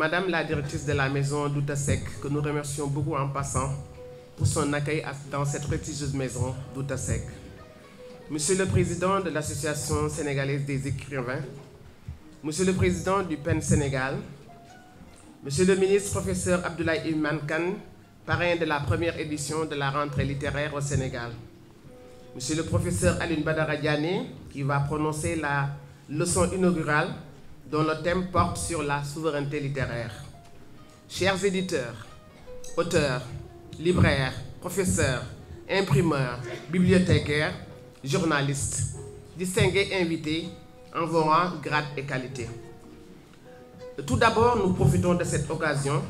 Madame la directrice de la maison Douta Seck, que nous remercions beaucoup en passant pour son accueil dans cette prestigieuse maison Douta Seck. Monsieur le Président de l'Association sénégalaise des écrivains, Monsieur le Président du PEN Sénégal, Monsieur le ministre professeur Abdoulaye Iman Kane, parrain de la première édition de la rentrée littéraire au Sénégal, Monsieur le professeur Alioune Badara Diané, qui va prononcer la leçon inaugurale dont le thème porte sur la souveraineté littéraire. Chers éditeurs, auteurs, libraires, professeurs, imprimeurs, bibliothécaires, journalistes, distingués invités en vos rangs, grades et qualités. Tout d'abord, nous profitons de cette occasion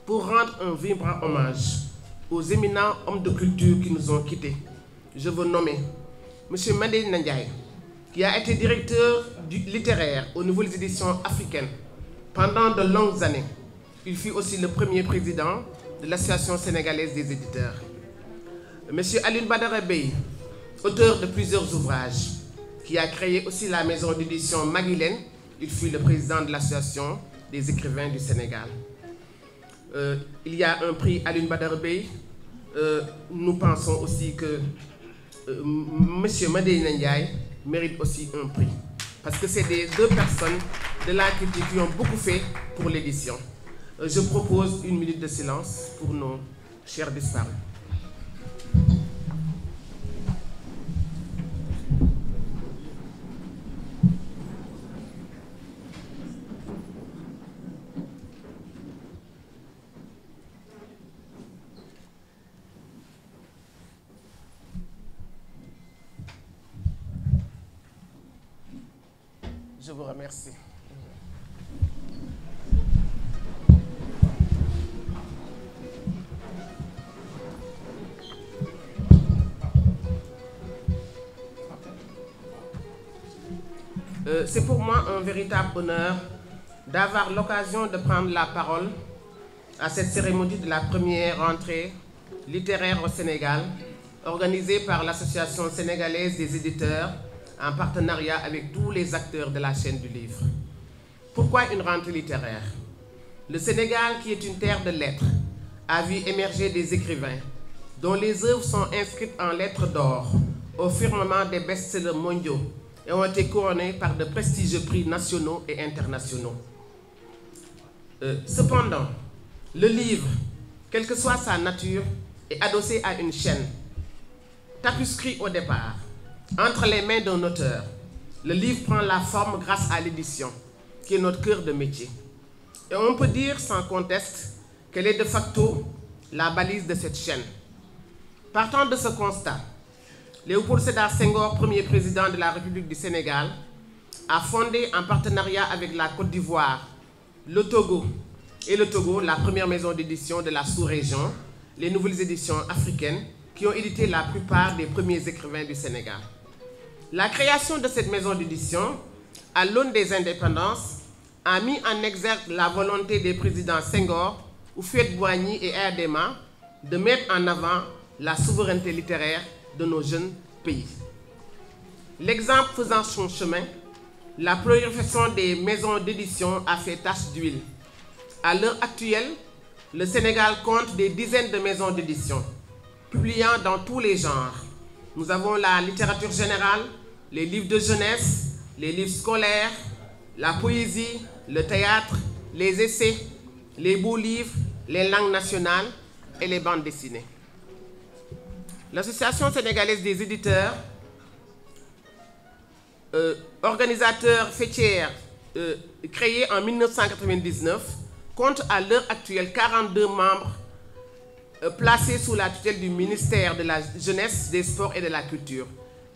pour rendre un vibrant hommage aux éminents hommes de culture qui nous ont quittés. Je veux nommer M. Made Ndiaye, qui a été directeur littéraire aux nouvelles éditions africaines pendant de longues années. Il fut aussi le premier président de l'Association sénégalaise des éditeurs. M. Alioune Badara Bey, auteur de plusieurs ouvrages, qui a créé aussi la maison d'édition Maguilène. Il fut le président de l'Association des écrivains du Sénégal. Il y a un prix Alioune Badara Bey. Nous pensons aussi que M. Made Ndiaye mérite aussi un prix. Parce que c'est des deux personnes de la critique qui ont beaucoup fait pour l'édition. Je propose une minute de silence pour nos chers disparus. Je vous remercie. C'est pour moi un véritable honneur d'avoir l'occasion de prendre la parole à cette cérémonie de la première rentrée littéraire au Sénégal, organisée par l'Association sénégalaise des éditeurs en partenariat avec tous les acteurs de la chaîne du livre. Pourquoi une rentrée littéraire? Le Sénégal, qui est une terre de lettres, a vu émerger des écrivains dont les œuvres sont inscrites en lettres d'or au firmament des best-sellers mondiaux et ont été couronnés par de prestigieux prix nationaux et internationaux. Cependant, le livre, quelle que soit sa nature, est adossé à une chaîne. Tapuscrit au départ, entre les mains d'un auteur, le livre prend la forme grâce à l'édition, qui est notre cœur de métier. Et on peut dire sans conteste qu'elle est de facto la balise de cette chaîne. Partant de ce constat, Léopold Sédar Senghor, premier président de la République du Sénégal, a fondé en partenariat avec la Côte d'Ivoire, le Togo et le Togo, la première maison d'édition de la sous-région, les nouvelles éditions africaines, qui ont édité la plupart des premiers écrivains du Sénégal. La création de cette maison d'édition, à l'aune des indépendances, a mis en exergue la volonté des présidents Senghor, Houphouët-Boigny et Eyadema de mettre en avant la souveraineté littéraire de nos jeunes pays. L'exemple faisant son chemin, la prolifération des maisons d'édition a fait tache d'huile. À l'heure actuelle, le Sénégal compte des dizaines de maisons d'édition, publiant dans tous les genres. Nous avons la littérature générale, les livres de jeunesse, les livres scolaires, la poésie, le théâtre, les essais, les beaux livres, les langues nationales et les bandes dessinées. L'Association sénégalaise des éditeurs, organisateur fêtière créée en 1999, compte à l'heure actuelle 42 membres placés sous la tutelle du ministère de la Jeunesse, des Sports et de la Culture.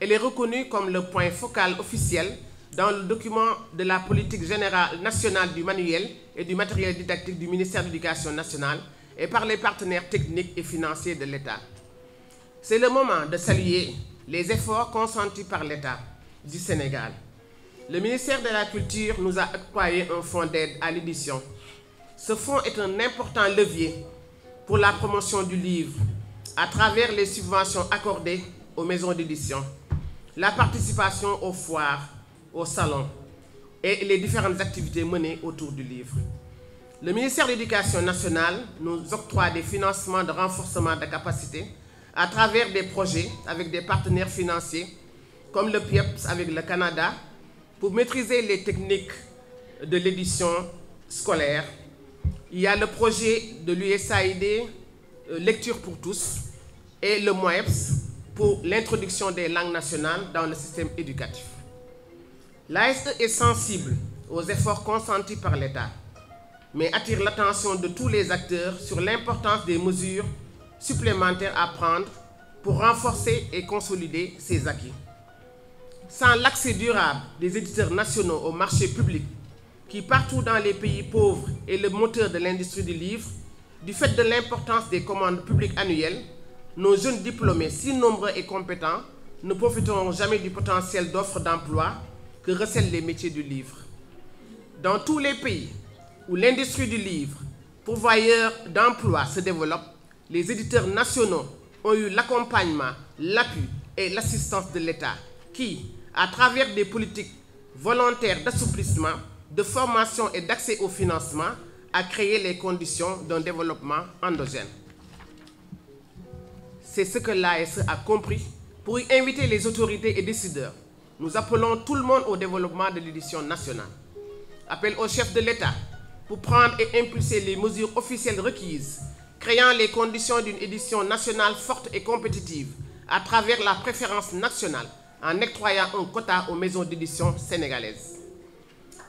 Elle est reconnue comme le point focal officiel dans le document de la politique générale nationale du manuel et du matériel didactique du ministère de l'Éducation nationale et par les partenaires techniques et financiers de l'État. C'est le moment de saluer les efforts consentis par l'État du Sénégal. Le ministère de la Culture nous a octroyé un fonds d'aide à l'édition. Ce fonds est un important levier pour la promotion du livre à travers les subventions accordées aux maisons d'édition, la participation aux foires, aux salons et les différentes activités menées autour du livre. le ministère de l'Éducation nationale nous octroie des financements de renforcement de capacité à travers des projets avec des partenaires financiers comme le PIEPS avec le Canada pour maîtriser les techniques de l'édition scolaire. Il y a le projet de l'USAID Lecture pour tous et le MOEPS pour l'introduction des langues nationales dans le système éducatif. L'ASE est sensible aux efforts consentis par l'État, mais attire l'attention de tous les acteurs sur l'importance des mesures supplémentaires à prendre pour renforcer et consolider ces acquis. Sans l'accès durable des éditeurs nationaux au marché public, qui partout dans les pays pauvres est le moteur de l'industrie du livre, du fait de l'importance des commandes publiques annuelles, nos jeunes diplômés, si nombreux et compétents, ne profiteront jamais du potentiel d'offres d'emploi que recèlent les métiers du livre. Dans tous les pays où l'industrie du livre, pourvoyeur d'emplois, se développe, les éditeurs nationaux ont eu l'accompagnement, l'appui et l'assistance de l'État qui, à travers des politiques volontaires d'assouplissement, de formation et d'accès au financement, a créé les conditions d'un développement endogène. C'est ce que l'ASE a compris pour y inviter les autorités et décideurs. Nous appelons tout le monde au développement de l'édition nationale. Appel au chef de l'État pour prendre et impulser les mesures officielles requises, créant les conditions d'une édition nationale forte et compétitive à travers la préférence nationale en octroyant un quota aux maisons d'édition sénégalaises.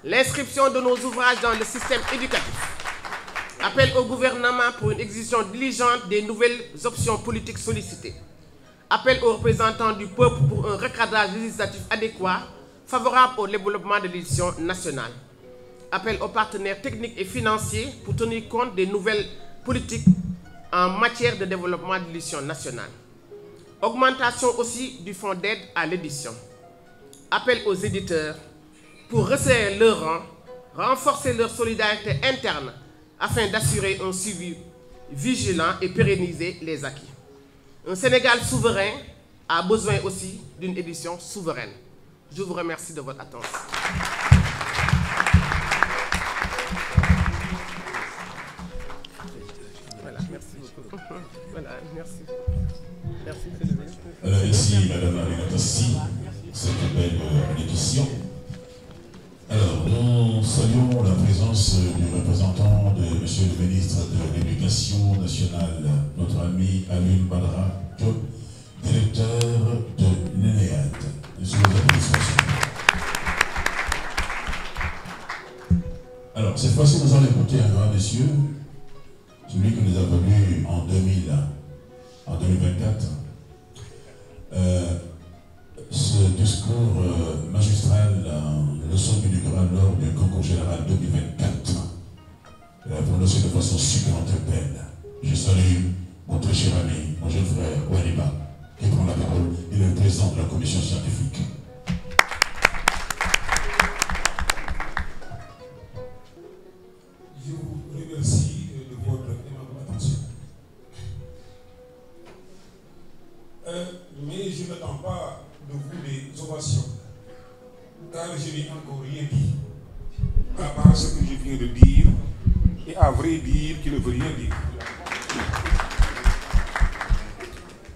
L'inscription de nos ouvrages dans le système éducatif. Appel au gouvernement pour une exécution diligente des nouvelles options politiques sollicitées. Appel aux représentants du peuple pour un recadrage législatif adéquat, favorable au développement de l'édition nationale. Appel aux partenaires techniques et financiers pour tenir compte des nouvelles politiques en matière de développement de l'édition nationale. Augmentation aussi du fonds d'aide à l'édition. Appel aux éditeurs pour resserrer leurs rangs, renforcer leur solidarité interne afin d'assurer un suivi vigilant et pérenniser les acquis. Un Sénégal souverain a besoin aussi d'une édition souveraine. Je vous remercie de votre attention. Voilà, merci beaucoup. Voilà, merci. Alors ici, Madame Aminata Sy, cette belle édition. Alors, nous saluons la présence du représentant de Monsieur le ministre de l'Éducation nationale, notre ami Alioune Badara Diop, directeur de l'ENEAD. Sous vos applaudissements. Alors, cette fois-ci, nous allons écouter un grand monsieur, celui qui nous a venu en 2024. Ce discours magistral, leçon inaugurale lors du concours général 2024, prononcé de façon succulente et belle. Je salue mon très cher ami, mon jeune frère Ouaniba, qui prend la parole. Il est le président de la commission scientifique. Je vous remercie de votre aimable attention. Mais je n'attends pas de vous des ovations, car je n'ai encore rien dit, à part ce que je viens de dire, et à vrai dire qui ne veut rien dire.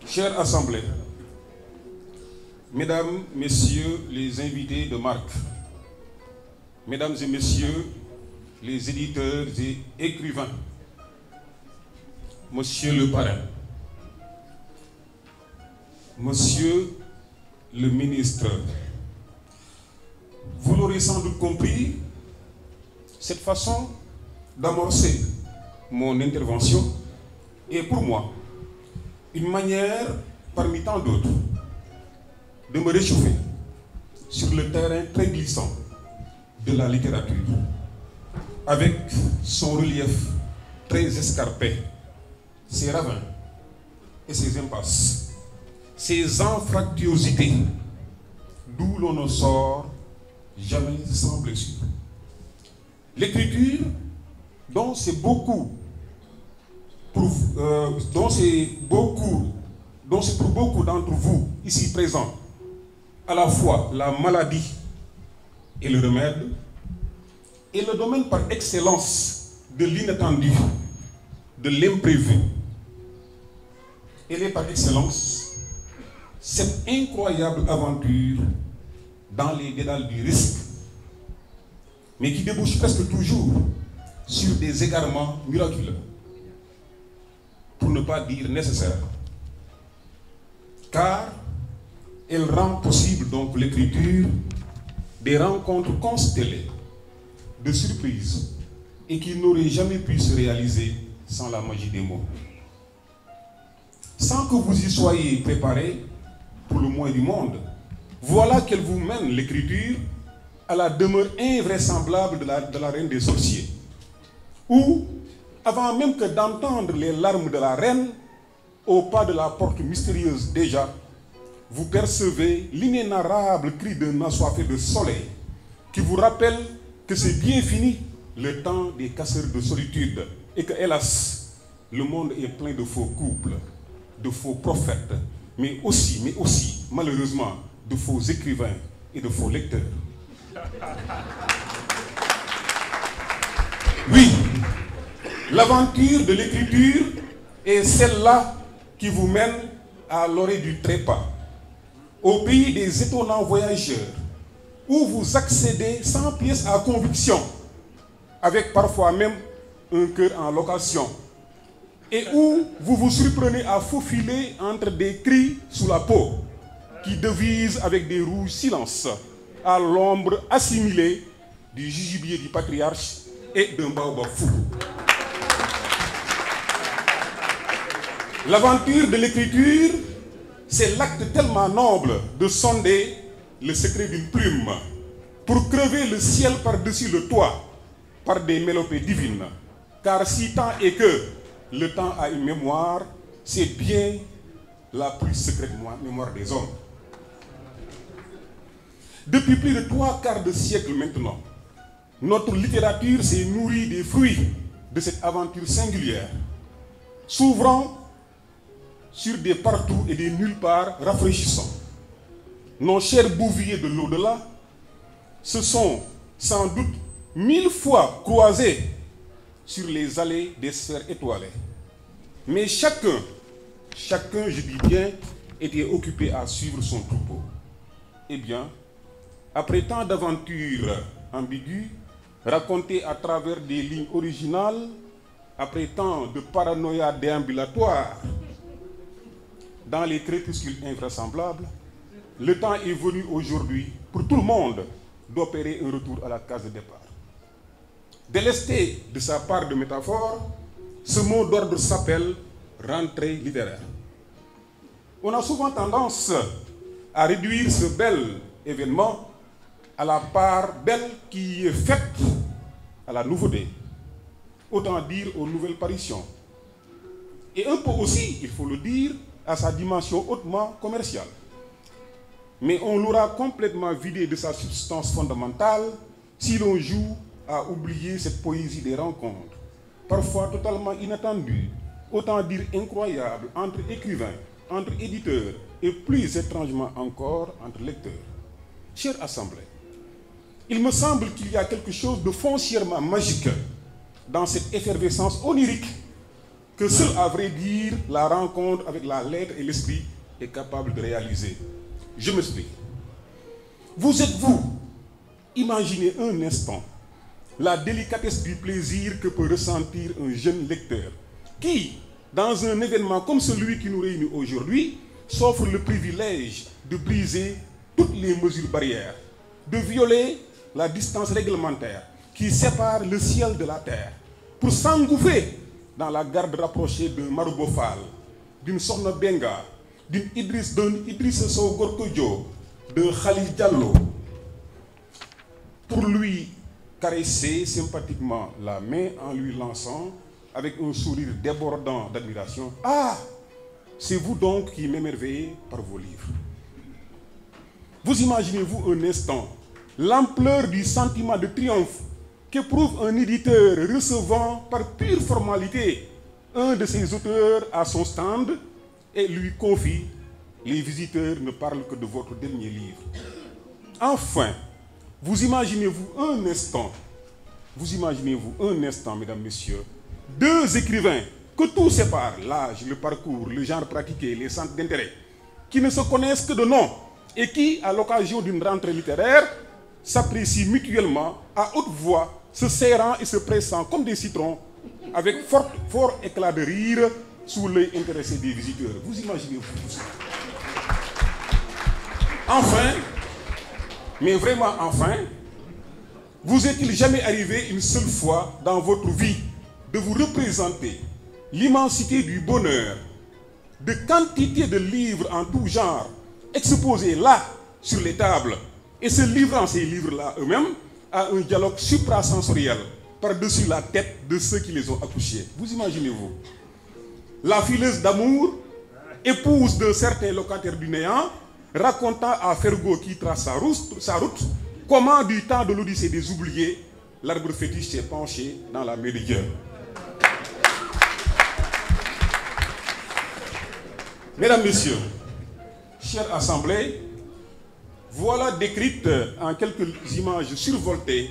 Chère Assemblée, Mesdames, Messieurs les invités de marque, Mesdames et Messieurs les éditeurs et écrivains, Monsieur le parrain, Monsieur le ministre, vous l'aurez sans doute compris, cette façon d'amorcer mon intervention est pour moi une manière, parmi tant d'autres, de me réchauffer sur le terrain très glissant de la littérature, avec son relief très escarpé, ses ravins et ses impasses, ces anfractuosités, d'où l'on ne sort jamais sans blessure. L'écriture, dont c'est pour beaucoup d'entre vous ici présents, à la fois la maladie et le remède, est le domaine par excellence de l'inattendu, de l'imprévu. Elle est par excellence cette incroyable aventure dans les dédales du risque, mais qui débouche presque toujours sur des égarements miraculeux, pour ne pas dire nécessaires, car elle rend possible donc l'écriture des rencontres constellées de surprises et qui n'auraient jamais pu se réaliser sans la magie des mots. Sans que vous y soyez préparés, pour le moins du monde, voilà qu'elle vous mène l'écriture à la demeure invraisemblable de la reine des sorciers, où, avant même que d'entendre les larmes de la reine, au pas de la porte mystérieuse déjà, vous percevez l'inénarrable cri d'un assoiffé de soleil qui vous rappelle que c'est bien fini le temps des casseurs de solitude et que, hélas, le monde est plein de faux couples, de faux prophètes, mais aussi, malheureusement, de faux écrivains et de faux lecteurs. Oui, l'aventure de l'écriture est celle-là qui vous mène à l'orée du trépas, au pays des étonnants voyageurs, où vous accédez sans pièce à conviction, avec parfois même un cœur en location, et où vous vous surprenez à faufiler entre des cris sous la peau, qui devisent avec des rouges silences, à l'ombre assimilée du jujubier du patriarche et d'un baobab fou. L'aventure de l'écriture, c'est l'acte tellement noble de sonder le secret d'une plume pour crever le ciel par-dessus le toit par des mélopées divines. Car si tant est que le temps a une mémoire, c'est bien la plus secrète mémoire des hommes. Depuis plus de 3/4 de siècle maintenant, notre littérature s'est nourrie des fruits de cette aventure singulière, s'ouvrant sur des partout et des nulle part rafraîchissants. Nos chers bouviers de l'au-delà se sont sans doute 1000 fois croisés sur les allées des sphères étoilées. Mais chacun, je dis bien, était occupé à suivre son troupeau. Eh bien, après tant d'aventures ambiguës, racontées à travers des lignes originales, après tant de paranoïa déambulatoire, dans les crépuscules invraisemblables, le temps est venu aujourd'hui pour tout le monde d'opérer un retour à la case de départ. Délesté de sa part de métaphore, ce mot d'ordre s'appelle rentrée littéraire. On a souvent tendance à réduire ce bel événement à la part belle qui est faite à la nouveauté, autant dire aux nouvelles parutions, et un peu aussi, il faut le dire, à sa dimension hautement commerciale. Mais on l'aura complètement vidé de sa substance fondamentale si l'on joue à oublier cette poésie des rencontres, parfois totalement inattendue, autant dire incroyable, entre écrivains, entre éditeurs et plus étrangement encore entre lecteurs. Chère Assemblée, il me semble qu'il y a quelque chose de foncièrement magique dans cette effervescence onirique que seul, à vrai dire, la rencontre avec la lettre et l'esprit est capable de réaliser. Je m'explique. Vous, imaginez un instant la délicatesse du plaisir que peut ressentir un jeune lecteur qui, dans un événement comme celui qui nous réunit aujourd'hui, s'offre le privilège de briser toutes les mesures barrières, de violer la distance réglementaire qui sépare le ciel de la terre, pour s'engouffrer dans la garde rapprochée de Maroubo Fall, d'une Sokhna Benga, d'un Idriss Sow Gorkodjo, d'un Khalil Diallo, pour lui caresser sympathiquement la main en lui lançant, avec un sourire débordant d'admiration, « Ah, c'est vous donc qui m'émerveillez par vos livres. » Vous imaginez-vous un instant l'ampleur du sentiment de triomphe qu'éprouve un éditeur recevant par pure formalité un de ses auteurs à son stand et lui confie « Les visiteurs ne parlent que de votre dernier livre. » Enfin, vous imaginez-vous un instant Vous imaginez-vous un instant, mesdames, messieurs, deux écrivains que tout sépare, l'âge, le parcours, le genre pratiqué, les centres d'intérêt, qui ne se connaissent que de nom et qui, à l'occasion d'une rentrée littéraire, s'apprécient mutuellement à haute voix, se serrant et se pressant comme des citrons, avec fort éclat de rire sous l'œil intéressé des visiteurs. Vous imaginez-vous tout ça? Enfin, mais vraiment enfin, vous est-il jamais arrivé une seule fois dans votre vie de vous représenter l'immensité du bonheur, de quantité de livres en tout genre exposés là sur les tables et se livrant ces livres-là eux-mêmes à un dialogue suprasensoriel par-dessus la tête de ceux qui les ont accouchés? Vous imaginez-vous? La fileuse d'amour, épouse d'un certain locataire du néant, racontant à Fergo qui trace sa route, comment du temps de l'Odyssée des oubliés, l'arbre fétiche s'est penché dans la main de Dieu. Mesdames, Messieurs, chère Assemblée, voilà décrite en quelques images survoltées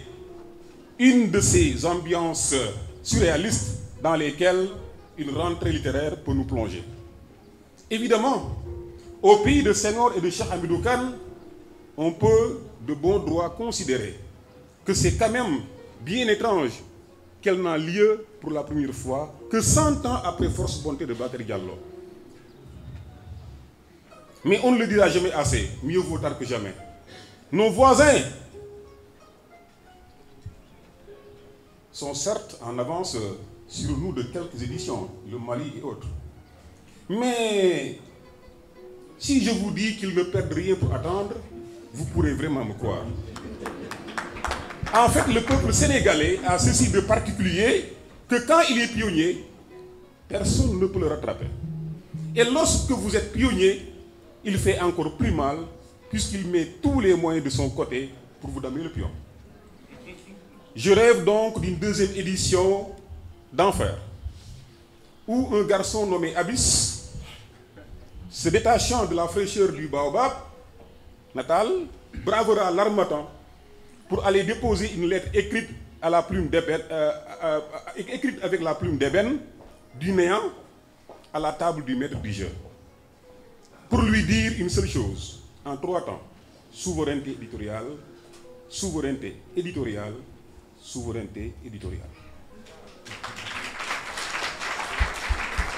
une de ces ambiances surréalistes dans lesquelles une rentrée littéraire peut nous plonger. Évidemment, au pays de Senghor et de Cheikh Hamidou Kane, on peut de bon droit considérer que c'est quand même bien étrange qu'elle n'a lieu pour la première fois que 100 ans après Force Bonté de Bakary Diallo. Mais on ne le dira jamais assez, mieux vaut tard que jamais. Nos voisins sont certes en avance sur nous de quelques éditions, le Mali et autres. Mais si je vous dis qu'ils ne perdent rien pour attendre, vous pourrez vraiment me croire. En fait, le peuple sénégalais a ceci de particulier que quand il est pionnier, personne ne peut le rattraper. Et lorsque vous êtes pionnier, il fait encore plus mal puisqu'il met tous les moyens de son côté pour vous damer le pion. Je rêve donc d'une deuxième édition d'Enfer, où un garçon nommé Abyss, se détachant de la fraîcheur du baobab natal, bravera l'harmattan pour aller déposer une lettre écrite à la plume d'ébène, écrite avec la plume d'ébène du néant à la table du maître du jeu, pour lui dire une seule chose en 3 temps: souveraineté éditoriale, souveraineté éditoriale, souveraineté éditoriale.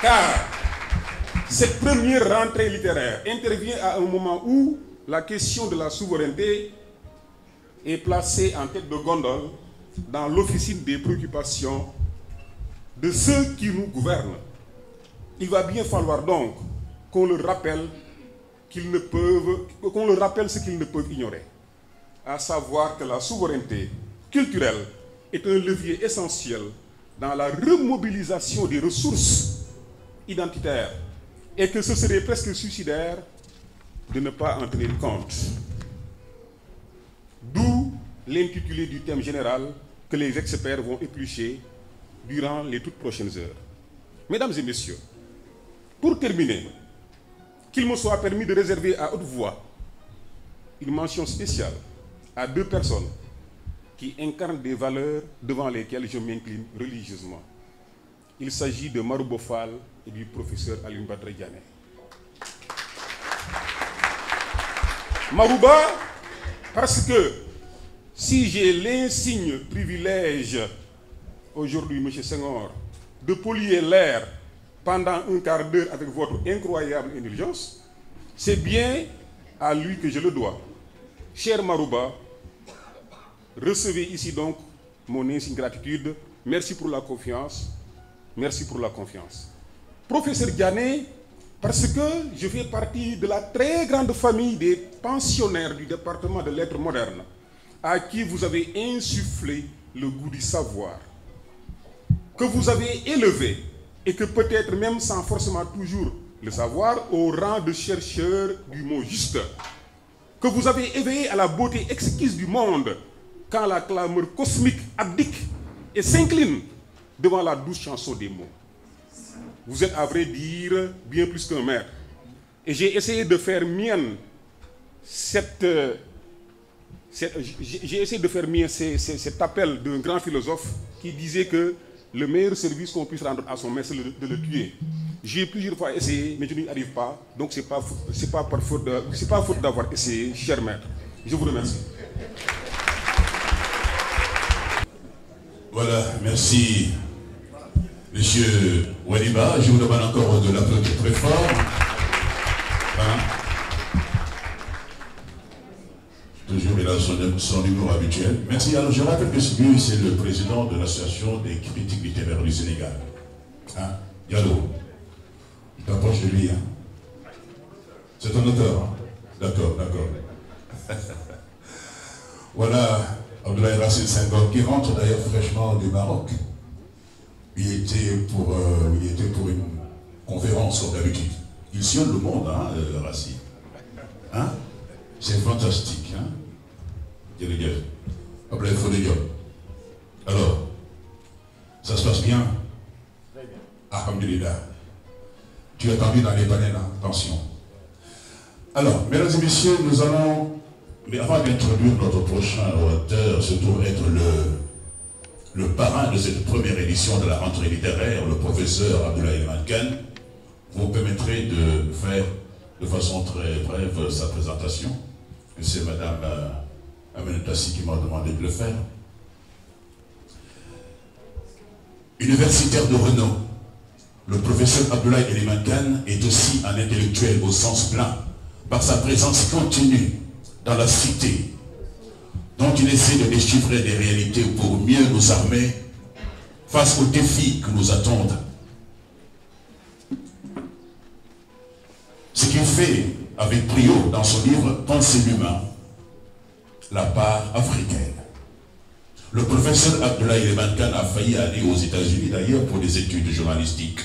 Car cette première rentrée littéraire intervient à un moment où la question de la souveraineté est placée en tête de gondole dans l'officine des préoccupations de ceux qui nous gouvernent. Il va bien falloir donc qu'on leur rappelle ce qu'ils ne peuvent ignorer, à savoir que la souveraineté culturelle est un levier essentiel dans la remobilisation des ressources identitaires et que ce serait presque suicidaire de ne pas en tenir compte. D'où l'intitulé du thème général que les experts vont éplucher durant les toutes prochaines heures. Mesdames et messieurs, pour terminer, qu'il me soit permis de réserver à haute voix une mention spéciale à 2 personnes qui incarnent des valeurs devant lesquelles je m'incline religieusement. Il s'agit de Marouba Fall et du professeur Alioune Badara Diané. Marouba, parce que si j'ai l'insigne privilège aujourd'hui, M. Senghor, de polluer l'air pendant un quart d'heure avec votre incroyable indulgence, c'est bien à lui que je le dois. Cher Marouba, recevez ici donc mon insigne gratitude. Merci pour la confiance. Merci pour la confiance. Professeur Diané, parce que je fais partie de la très grande famille des pensionnaires du département de lettres modernes, à qui vous avez insufflé le goût du savoir, que vous avez élevé, et que peut-être même sans forcément toujours le savoir, au rang de chercheur du mot juste, que vous avez éveillé à la beauté exquise du monde, quand la clameur cosmique abdique et s'incline devant la douce chanson des mots. Vous êtes à vrai dire bien plus qu'un maître. Et j'ai essayé de faire mienne cette j'ai essayé de faire mien cet appel d'un grand philosophe qui disait que le meilleur service qu'on puisse rendre à son maître, c'est de le tuer. J'ai plusieurs fois essayé, mais je n'y arrive pas. Donc c'est pas faute d'avoir essayé, cher maître. Je vous remercie. Voilà, merci, Monsieur Waliba. Je vous demande encore de l'applaudir très fort. Toujours il a son numéro habituel. Merci. Alors je rappelle que lui, c'est le président de l'association des critiques littéraires du Sénégal. Diallo, tu t'approches de lui. C'est un auteur. D'accord, d'accord. Voilà Abdoulaye Racine Senghor qui rentre d'ailleurs fraîchement du Maroc. Il était pour une conférence comme d'habitude. Il sillonne le monde, Racine. C'est fantastique, Alors, ça se passe bien? Alhamdulillah. Tu es attendu dans les baleines, attention. Alors, mesdames et messieurs, nous allons, mais avant d'introduire notre prochain auteur, surtout être le parrain de cette première édition de la rentrée littéraire, le professeur Abdoulaye Mankan, vous permettrez de faire de façon très brève sa présentation. C'est Madame Amenetassi qui m'a demandé de le faire. Universitaire de renom, le professeur Abdoulaye Elimankan est aussi un intellectuel au sens plein, par sa présence continue dans la cité, dont il essaie de déchiffrer des réalités pour mieux nous armer face aux défis qui nous attendent. Ce qu'il fait avec brio dans son livre Pensée l'humain, la part africaine. Le professeur Abdoulaye Elimankan a failli aller aux États-Unis d'ailleurs pour des études journalistiques.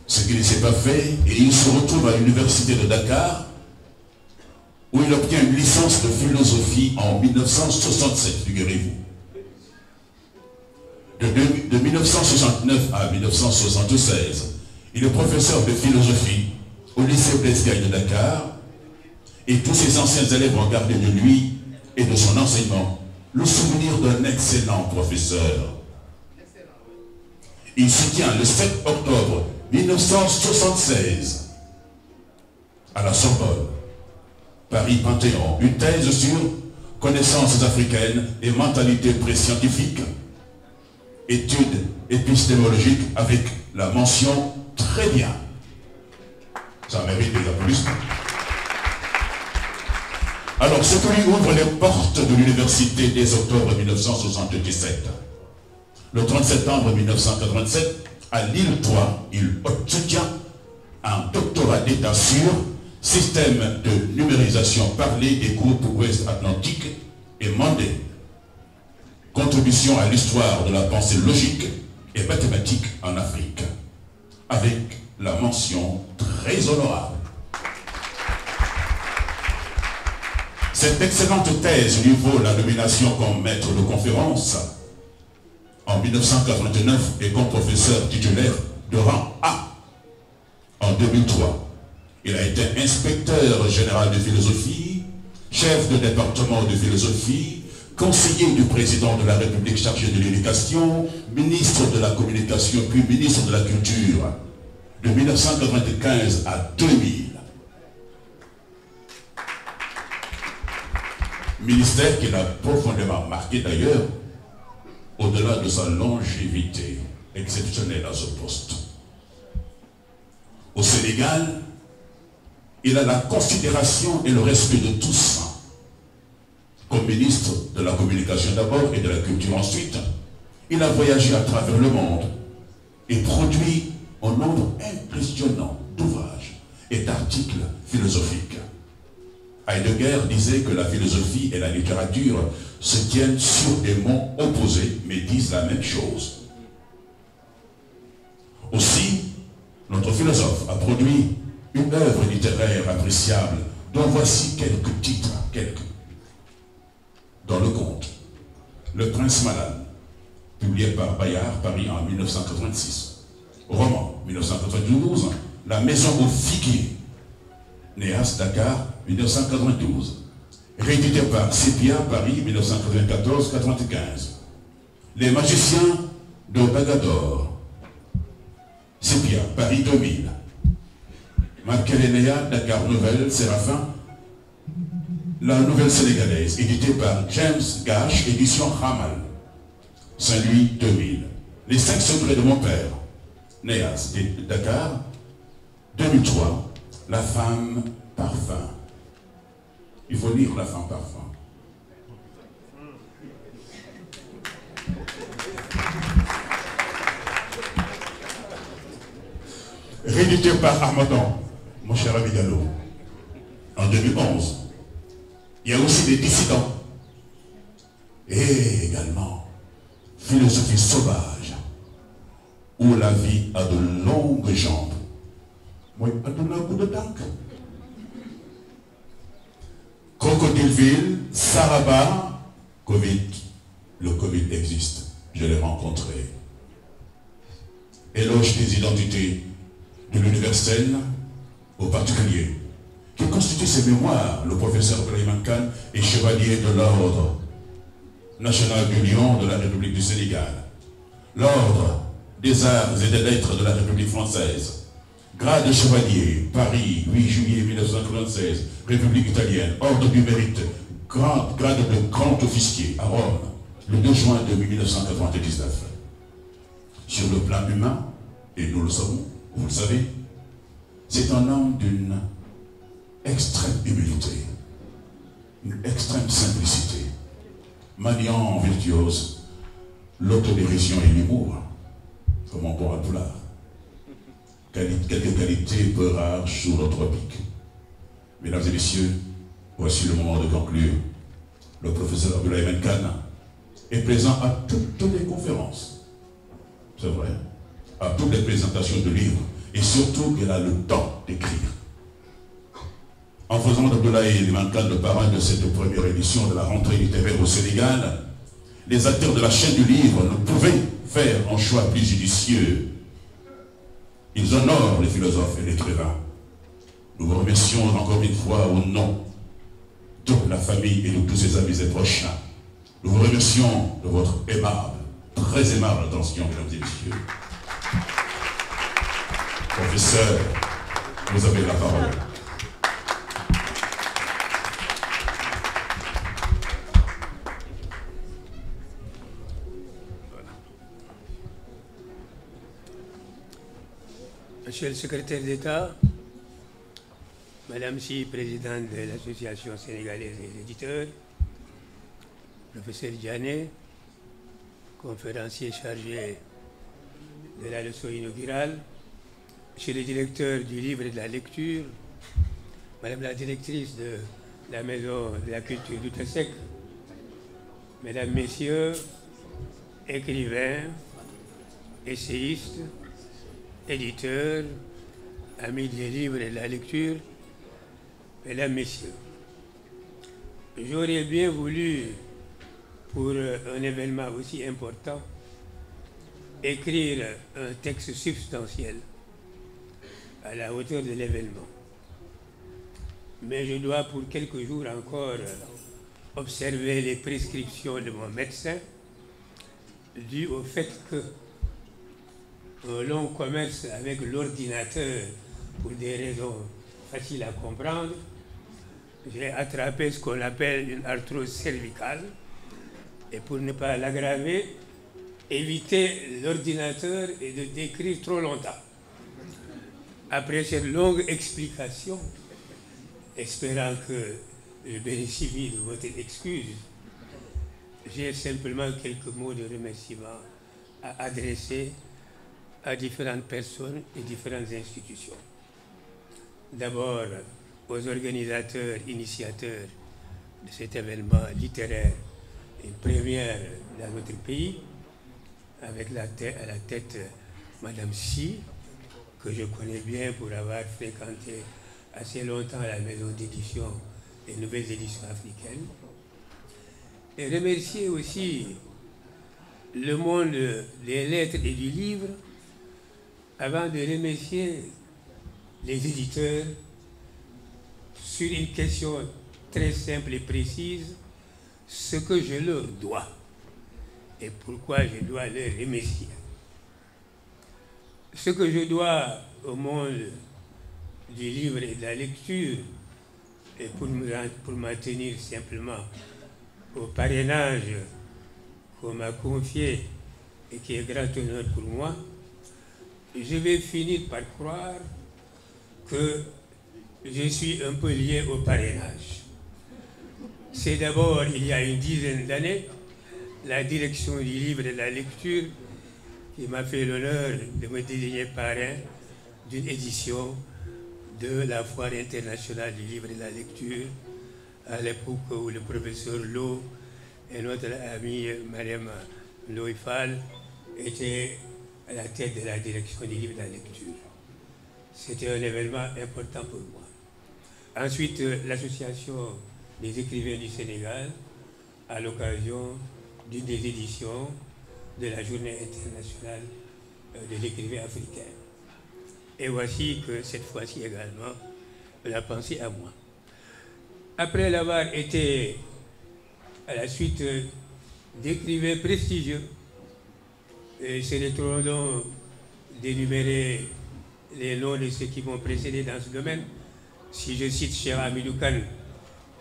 Ce qu'il ne s'est pas fait, et il se retrouve à l'université de Dakar, où il obtient une licence de philosophie en 1967, figurez-vous. De 1969 à 1976, il est professeur de philosophie au lycée Blaise Diagne de Dakar, et tous ses anciens élèves ont gardé de lui et de son enseignement le souvenir d'un excellent professeur. Il soutient le 7 octobre 1976 à la Sorbonne, Paris-Panthéon, une thèse sur connaissances africaines et mentalité pré-scientifique, études épistémologiques avec la mention très bien. Ça mérite des applaudissements. Alors, ce qui lui ouvre les portes de l'université dès octobre 1977. Le 30 septembre 1987, à Lille 3, il obtient un doctorat d'état sur système de numérisation parlée des groupes ouest-atlantiques et Mandé. Contribution à l'histoire de la pensée logique et mathématique en Afrique, avec la mention très honorable. Cette excellente thèse lui vaut la nomination comme maître de conférence en 1989 et comme professeur titulaire de rang A en 2003. Il a été inspecteur général de philosophie, chef de département de philosophie, conseiller du président de la République chargé de l'éducation, ministre de la communication puis ministre de la culture de 1995 à 2000. Ministère qui l'a profondément marqué d'ailleurs, au-delà de sa longévité exceptionnelle à ce poste. Au Sénégal, il a la considération et le respect de tous. Comme ministre de la communication d'abord et de la culture ensuite, il a voyagé à travers le monde et produit un nombre impressionnant d'ouvrages et d'articles philosophiques. Heidegger disait que la philosophie et la littérature se tiennent sur des monts opposés, mais disent la même chose. Aussi, notre philosophe a produit une œuvre littéraire appréciable, dont voici quelques titres, dans le conte. Le Prince Malade, publié par Bayard, Paris en 1986. Roman, 1992, La Maison au Figuier, Néas, Dakar, 1992. réédité par Sepia, Paris, 1994-95. Les magiciens de Bagador, Sepia, Paris 2000. Makelenea, Dakar Nouvelle, Séraphin, La Nouvelle Sénégalaise, éditée par James Gash, édition Hamal, Saint-Louis 2000. Les 5 secrets de mon père, Néas, Dakar, 2003, La femme parfum. Il faut lire La femme parfum. Réédité par Armadan, mon cher ami Gallo, en 2011. Il y a aussi des dissidents. Et également, Philosophie sauvage, où la vie a de longues jambes. Moi, je donne un coup de tank. Crocodileville, Saraba, Covid. Le Covid existe. Je l'ai rencontré. Éloge des identités, de l'universel au particulier, qui constitue ses mémoires. Le professeur Ibrahim Khan est chevalier de l'ordre national du Lion de la République du Sénégal, l'ordre des arts et des lettres de la République française, grade de chevalier, Paris, 8 juillet 1996, République italienne, ordre du mérite, grade de grand officier à Rome, le 2 juin 1999. Sur le plan humain, et nous le savons, vous le savez, c'est un homme d'une extrême humilité, une extrême simplicité, maniant virtuose l'autodérision et l'humour, comme on pourra tout l'art. Quelques qualités peu rares sur le tropique. Mesdames et messieurs, voici le moment de conclure. Le professeur Abdoulaye Khan est présent à toutes les conférences. C'est vrai. À toutes les présentations de livres, et surtout qu'elle a le temps d'écrire. En faisant d'Abdoulaye Khan le parrain de cette première édition de la rentrée littéraire au Sénégal, les acteurs de la chaîne du livre ne pouvaient faire un choix plus judicieux. Ils honorent les philosophes et les écrivains. Nous vous remercions encore une fois au nom de la famille et de tous ses amis et proches. Nous vous remercions de votre aimable, très aimable attention, mesdames et messieurs. Professeur, vous avez la parole. Monsieur le secrétaire d'État, Madame Si, présidente de l'Association sénégalaise des éditeurs, professeur Diané, conférencier chargé de la leçon inaugurale, Monsieur le directeur du livre et de la lecture, Madame la directrice de la Maison de la Culture d'Outasek, Mesdames, Messieurs, écrivains, essayistes, éditeurs, amis des livres et de la lecture, Mesdames, Messieurs, j'aurais bien voulu, pour un événement aussi important, écrire un texte substantiel à la hauteur de l'événement. Mais je dois pour quelques jours encore observer les prescriptions de mon médecin, dû au fait que un long commerce avec l'ordinateur, pour des raisons faciles à comprendre, j'ai attrapé ce qu'on appelle une arthrose cervicale, et pour ne pas l'aggraver, éviter l'ordinateur et de décrire trop longtemps. Après cette longue explication, espérant que je bénéficie de votre excuse, j'ai simplement quelques mots de remerciement à adresser à différentes personnes et différentes institutions. D'abord, aux organisateurs, initiateurs de cet événement littéraire, une première dans notre pays, avec à la tête Madame Si, que je connais bien pour avoir fréquenté assez longtemps la maison d'édition des nouvelles éditions africaines. Et remercier aussi le monde des lettres et du livre, avant de remercier les éditeurs sur une question très simple et précise ce que je leur dois et pourquoi je dois leur remercier. Ce que je dois au monde du livre et de la lecture, et pour m'en tenir simplement au parrainage qu'on m'a confié et qui est grand honneur pour moi, je vais finir par croire que je suis un peu lié au parrainage. C'est d'abord, il y a une dizaine d'années, la direction du livre et de la lecture qui m'a fait l'honneur de me désigner parrain d'une édition de la Foire internationale du livre et de la lecture, à l'époque où le professeur Lo et notre amie Mariam Loïfal étaient à la tête de la direction du livre et de la lecture. C'était un événement important pour moi. Ensuite, l'association des écrivains du Sénégal, à l'occasion d'une des éditions de la Journée internationale de l'écrivain africain. Et voici que cette fois-ci également, la pensée à moi. Après l'avoir été à la suite d'écrivains prestigieux, et c'est le trop long d'énumérer les noms de ceux qui m'ont précédé dans ce domaine. Si je cite Cheikh Hamidou Kane,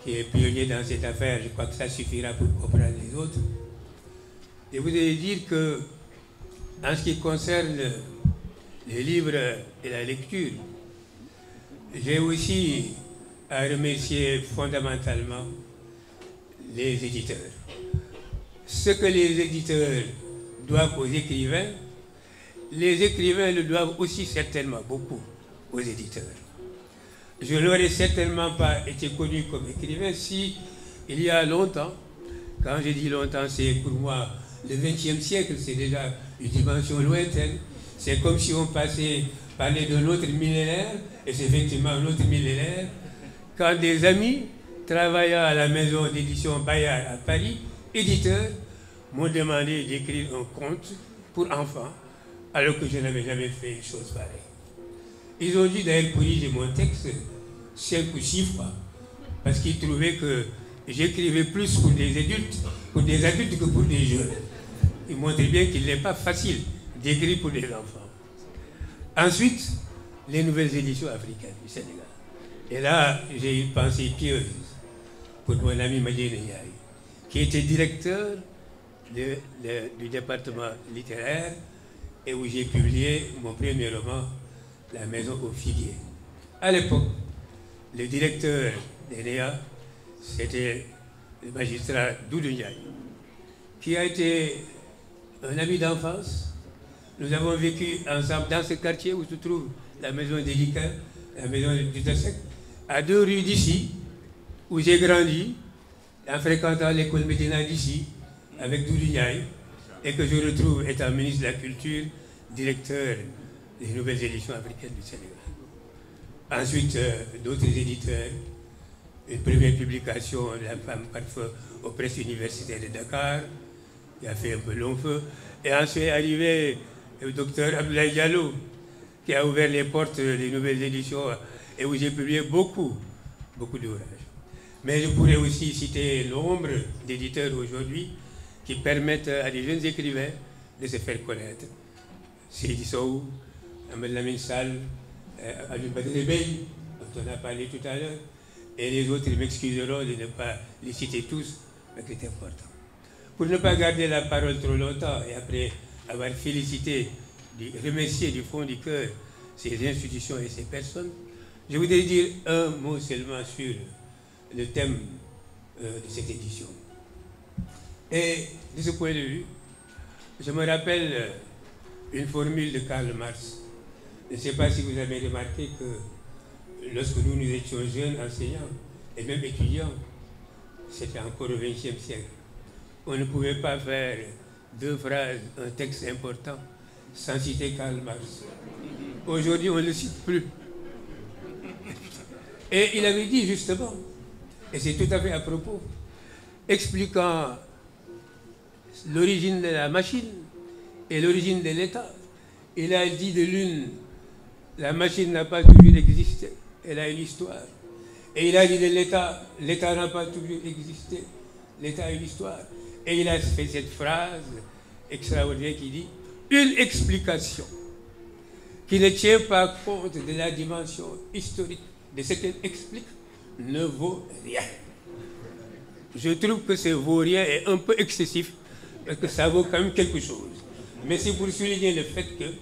qui est pionnier dans cette affaire, je crois que ça suffira pour comprendre les autres. Et vous allez dire que, en ce qui concerne les livres et la lecture, j'ai aussi à remercier fondamentalement les éditeurs. Ce que les éditeurs doivent aux écrivains, les écrivains le doivent aussi certainement beaucoup aux éditeurs. Je n'aurais certainement pas été connu comme écrivain si, il y a longtemps, quand je dis longtemps, c'est pour moi le XXe siècle, c'est déjà une dimension lointaine. C'est comme si on parlait d'un autre millénaire, et c'est effectivement un autre millénaire, quand des amis travaillant à la maison d'édition Bayard à Paris, éditeurs, m'ont demandé d'écrire un conte pour enfants, alors que je n'avais jamais fait une chose pareille. Ils ont dû d'ailleurs corriger mon texte 5 ou 6 fois, parce qu'ils trouvaient que j'écrivais plus pour des adultes que pour des jeunes. Ils montraient bien qu'il n'est pas facile d'écrire pour des enfants. Ensuite, les nouvelles éditions africaines du Sénégal. Et là, j'ai une pensée pieuse pour mon ami Madine Ndiaye, qui était directeur du département littéraire et où j'ai publié mon premier roman, La Maison au Figuier. À l'époque, le directeur d'ENEA, c'était le magistrat Doudou Ndiaye, qui a été un ami d'enfance. Nous avons vécu ensemble dans ce quartier où se trouve la maison d'Elika, la maison du Tassek, à 2 rues d'ici, où j'ai grandi, en fréquentant l'école Médina d'ici, avec Doudou Ndiaye, et que je retrouve étant ministre de la Culture, directeur des nouvelles éditions africaines du Sénégal. Ensuite, d'autres éditeurs, une première publication de La Femme Parfum aux presses universitaires de Dakar, qui a fait un peu long feu, et ensuite est arrivé le docteur Abdoulaye Diallo, qui a ouvert les portes des nouvelles éditions et où j'ai publié beaucoup d'ouvrages. Mais je pourrais aussi citer nombre d'éditeurs aujourd'hui qui permettent à des jeunes écrivains de se faire connaître. Seydi Sow, Ahmed Lamine Sall, Alioune Badara Bey, dont on a parlé tout à l'heure, et les autres m'excuseront de ne pas les citer tous, mais c'est important. Pour ne pas garder la parole trop longtemps et après avoir félicité, remercié du fond du cœur ces institutions et ces personnes, je voudrais dire un mot seulement sur le thème de cette édition. Et de ce point de vue, je me rappelle une formule de Karl Marx. Je ne sais pas si vous avez remarqué que lorsque nous étions jeunes enseignants et même étudiants, c'était encore au XXe siècle, on ne pouvait pas faire 2 phrases, un texte important, sans citer Karl Marx. Aujourd'hui, on ne le cite plus. Et il avait dit justement, et c'est tout à fait à propos, expliquant l'origine de la machine et l'origine de l'État. Il a dit de l'une, la machine n'a pas toujours existé, elle a une histoire. Et il a dit que l'État n'a pas toujours existé, l'État a une histoire. Et il a fait cette phrase extraordinaire qui dit « Une explication qui ne tient pas compte de la dimension historique de ce qu'elle explique ne vaut rien. » Je trouve que ce vaut rien est un peu excessif, parce que ça vaut quand même quelque chose. Mais c'est pour souligner le fait que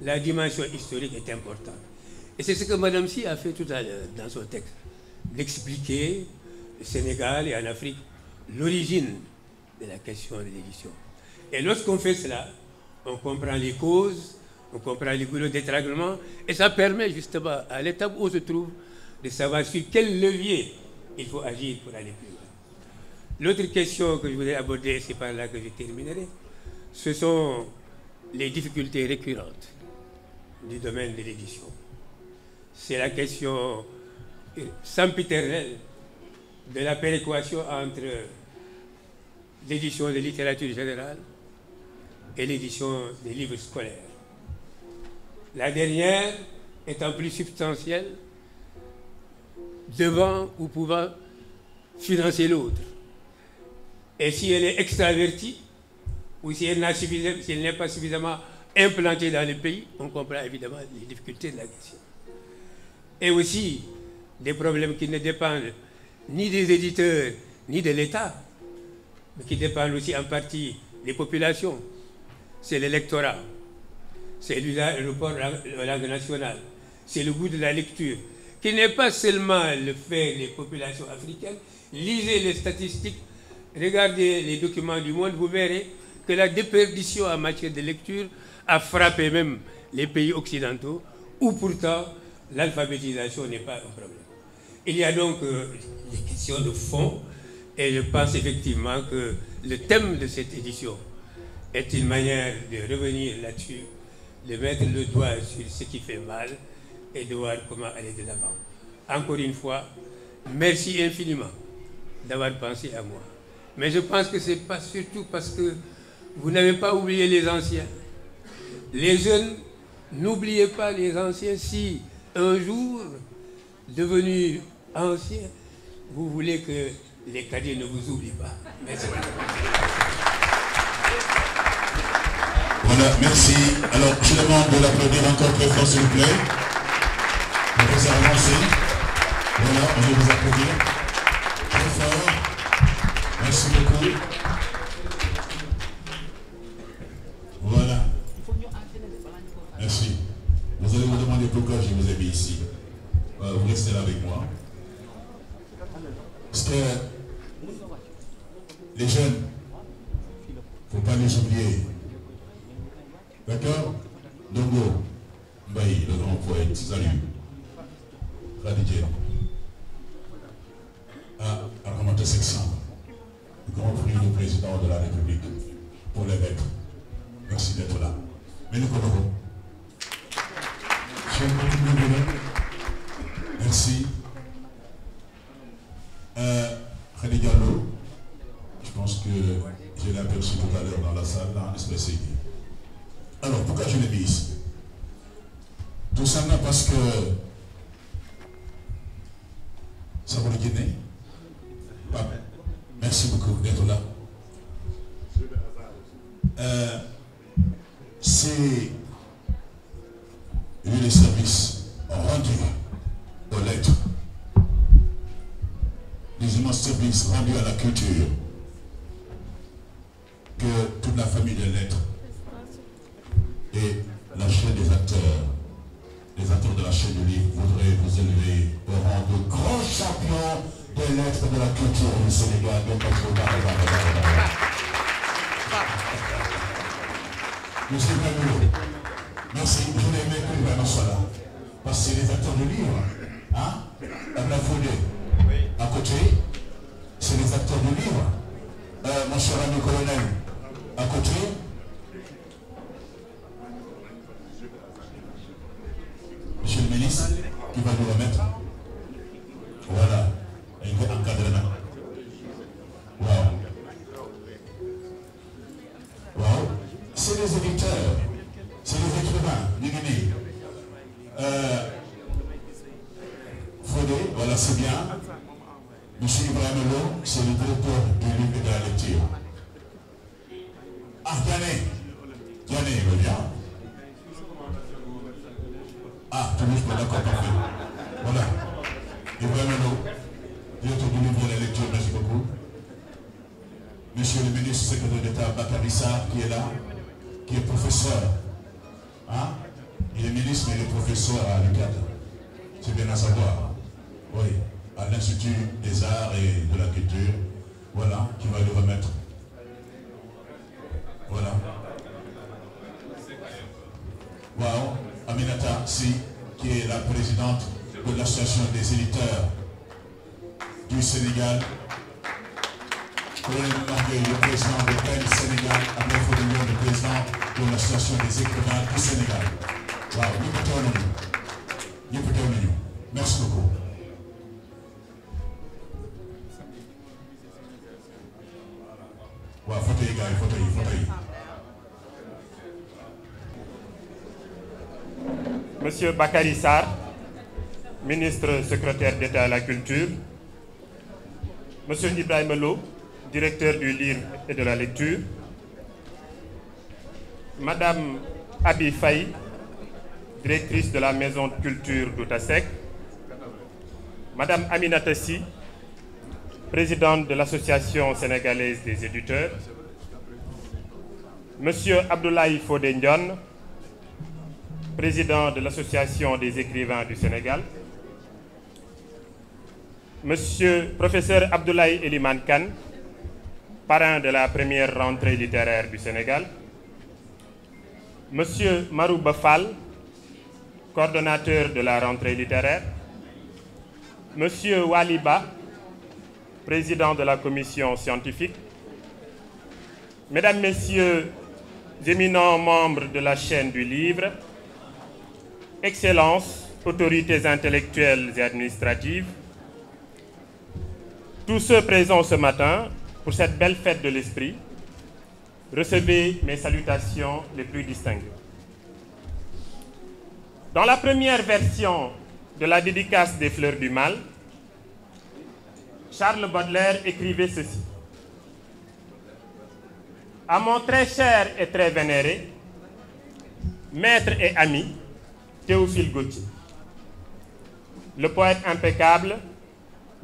la dimension historique est importante. Et c'est ce que Mme Si a fait tout à l'heure dans son texte, d'expliquer au Sénégal et en Afrique l'origine de la question de l'édition. Et lorsqu'on fait cela, on comprend les causes, on comprend les goulots d'étranglement, et ça permet justement à l'étape où on se trouve de savoir sur quel levier il faut agir pour aller plus loin. L'autre question que je voudrais aborder, c'est par là que je terminerai, ce sont les difficultés récurrentes du domaine de l'édition. C'est la question sempiternelle de la péréquation entre l'édition de littérature générale et l'édition des livres scolaires. La dernière étant plus substantielle, devant ou pouvant financer l'autre. Et si elle est extravertie, ou si elle n'est pas suffisamment implantée dans le pays, on comprend évidemment les difficultés de la question. Et aussi des problèmes qui ne dépendent ni des éditeurs, ni de l'État, mais qui dépendent aussi en partie des populations. C'est l'électorat, c'est le report aux langues nationales, c'est le goût de la lecture, qui n'est pas seulement le fait des populations africaines. Lisez les statistiques, regardez les documents du monde, vous verrez que la déperdition en matière de lecture a frappé même les pays occidentaux, où pourtant l'alphabétisation n'est pas un problème. Il y a donc des questions de fond, et je pense effectivement que le thème de cette édition est une manière de revenir là-dessus, de mettre le doigt sur ce qui fait mal et de voir comment aller de l'avant. Encore une fois, merci infiniment d'avoir pensé à moi. Mais je pense que ce n'est pas surtout parce que vous n'avez pas oublié les anciens. Les jeunes, n'oubliez pas les anciens si un jour, devenus anciens, vous voulez que les cadets ne vous oublient pas. Merci. Voilà, merci. Alors, je demande de l'applaudir encore très fort, s'il vous plaît. Professeur avancé. Voilà, on va vous applaudir. Très fort. Merci beaucoup. Voilà. Merci. Vous allez vous demander pourquoi je vous ai mis ici. Vous restez là avec moi. Parce que les jeunes, il ne faut pas les oublier. D'accord? Dongo, Mbaye, le grand poète, salut. Khadidje. Armata Section, le grand prix du président de la République pour l'évêque. Merci d'être là. Mais nous connaissons. Merci. Khadidje Diallo, je pense que je l'ai aperçu tout à l'heure dans la salle, dans l'espèce. Alors, pourquoi je l'ai mis ici? Tout simplement parce que ça vous le dîner. Merci beaucoup d'être là. C'est les services rendus aux lettres, les immenses services rendus à la culture, que toute la famille des lettres et la chaîne des acteurs de la chaîne du livre voudraient vous élever au rang de grands champions des lettres de la culture du Sénégal. Monsieur Gagnon, merci. Je n'aimais que le Gagnon soit là. Parce que c'est les acteurs du livre. Hein? La Foudé. À côté, c'est les acteurs du livre. Mon cher ami colonel, à côté. Monsieur le ministre, qui va nous remettre. Voilà. Un encadrement. Wow. Wow. C'est les éditeurs, c'est les écrivains, les Guinéens. Fodé, voilà. Voilà, c'est bien. Monsieur Ibrahim Lo, c'est le directeur du livre et de la lecture. Ah, Diané, il veut bien. Ah, tout le monde, d'accord, parfait. Voilà. Ibrahim Lo, directeur du livre et de la lecture, merci beaucoup. Monsieur le ministre secrétaire d'État Bakary Sarr qui est là, qui est professeur. Hein? Il est ministre mais il est professeur à l'UCAD. C'est bien à savoir. Oui, à l'Institut des Arts et de la Culture. Voilà, qui va le remettre. Voilà. Wow, Aminata Si, qui est la présidente de l'association des éditeurs du Sénégal. Le président de PEN Sénégal, Abdel Fodelion, le président de l'association des écrivains du Sénégal. Wow, merci beaucoup. Wow, fauteuil, gars, fauteuil. Monsieur Bakary Sarr, ministre secrétaire d'État à la Culture. Monsieur Ibrahim Lo, directeur du livre et de la lecture. Madame Abi Faye, directrice de la maison de culture d'Outasek. Madame Aminata Si, présidente de l'association sénégalaise des éditeurs. Monsieur Abdoulaye Fodé Ndione, président de l'association des écrivains du Sénégal. Monsieur professeur Abdoulaye Eliman Kane, parrain de la première rentrée littéraire du Sénégal. Monsieur Marouba Fall, coordonnateur de la rentrée littéraire. Monsieur Waliba, président de la commission scientifique. Mesdames, Messieurs, éminents membres de la chaîne du livre, Excellences, autorités intellectuelles et administratives, tous ceux présents ce matin pour cette belle fête de l'esprit, recevez mes salutations les plus distinguées. Dans la première version de la dédicace des Fleurs du Mal, Charles Baudelaire écrivait ceci. À mon très cher et très vénéré, maître et ami, Théophile Gautier, le poète impeccable,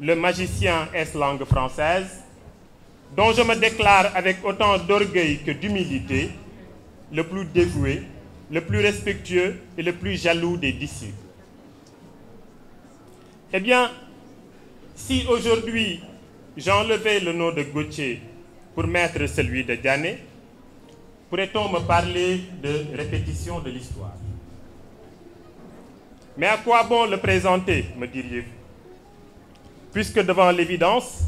le magicien langue française, dont je me déclare avec autant d'orgueil que d'humilité, le plus dévoué, le plus respectueux et le plus jaloux des disciples. Eh bien, si aujourd'hui j'enlevais le nom de Gautier pour mettre celui de Diané, pourrait-on me parler de répétition de l'histoire? Mais à quoi bon le présenter, me diriez-vous? Puisque devant l'évidence,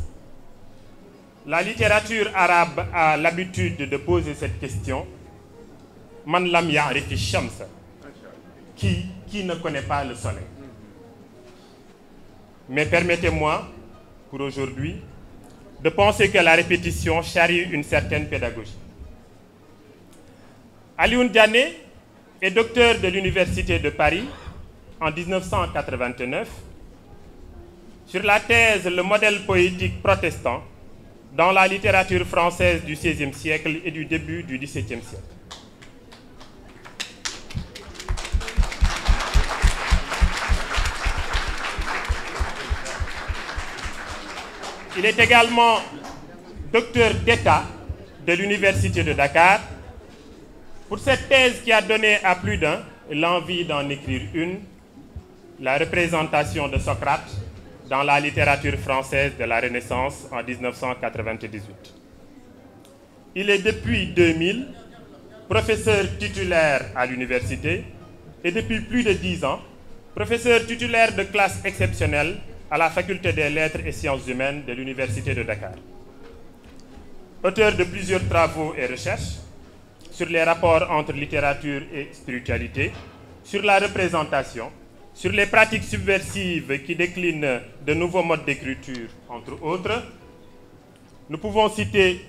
la littérature arabe a l'habitude de poser cette question. Man lam ya'rifi shamsa. Qui ne connaît pas le soleil? Mais permettez-moi, pour aujourd'hui, de penser que la répétition charrie une certaine pédagogie. Alioune Diané est docteur de l'Université de Paris en 1989 sur la thèse « Le modèle poétique protestant dans la littérature française du XVIe siècle et du début du XVIIe siècle ». Il est également docteur d'État de l'Université de Dakar pour cette thèse qui a donné à plus d'un l'envie d'en écrire une, la représentation de Socrate dans la littérature française de la Renaissance en 1998. Il est depuis 2000 professeur titulaire à l'université et depuis plus de 10 ans, professeur titulaire de classe exceptionnelle à la Faculté des Lettres et Sciences Humaines de l'Université de Dakar. Auteur de plusieurs travaux et recherches sur les rapports entre littérature et spiritualité, sur la représentation, sur les pratiques subversives qui déclinent de nouveaux modes d'écriture, entre autres. Nous pouvons citer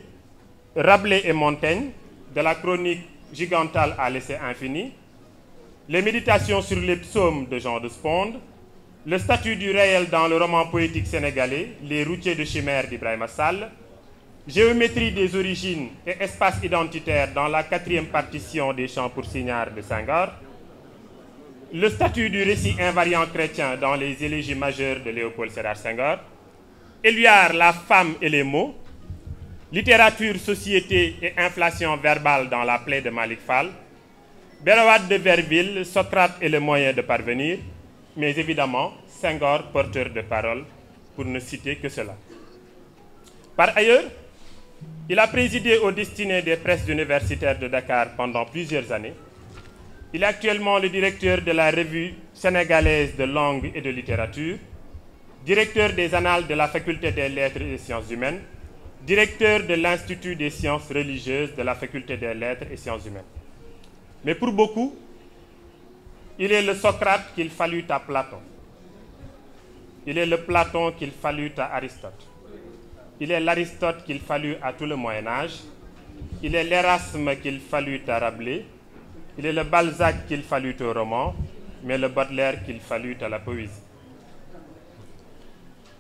Rabelais et Montaigne, de la chronique gigantale à l'essai infini, les méditations sur les psaumes de Jean de Sponde, le statut du réel dans le roman poétique sénégalais, Les routiers de chimère d'Ibrahima Sall, Géométrie des origines et espace identitaire dans la 4e partition des Chants pour Signard de Senghor, le statut du récit invariant chrétien dans les élégies majeures de Léopold Sédar Senghor, Éluard, La femme et les mots, littérature, société et inflation verbale dans la plaie de Malick Fall, Bérawat de Verville, Socrate et le moyen de parvenir, mais évidemment Senghor, porteur de parole, pour ne citer que cela. Par ailleurs, il a présidé aux destinées des presses universitaires de Dakar pendant plusieurs années. Il est actuellement le directeur de la revue sénégalaise de langue et de littérature, directeur des annales de la faculté des lettres et des sciences humaines, directeur de l'Institut des sciences religieuses de la faculté des lettres et sciences humaines. Mais pour beaucoup, il est le Socrate qu'il fallut à Platon. Il est le Platon qu'il fallut à Aristote. Il est l'Aristote qu'il fallut à tout le Moyen-Âge. Il est l'Erasme qu'il fallut à Rabelais. Il est le Balzac qu'il fallut au roman, mais le Baudelaire qu'il fallut à la poésie.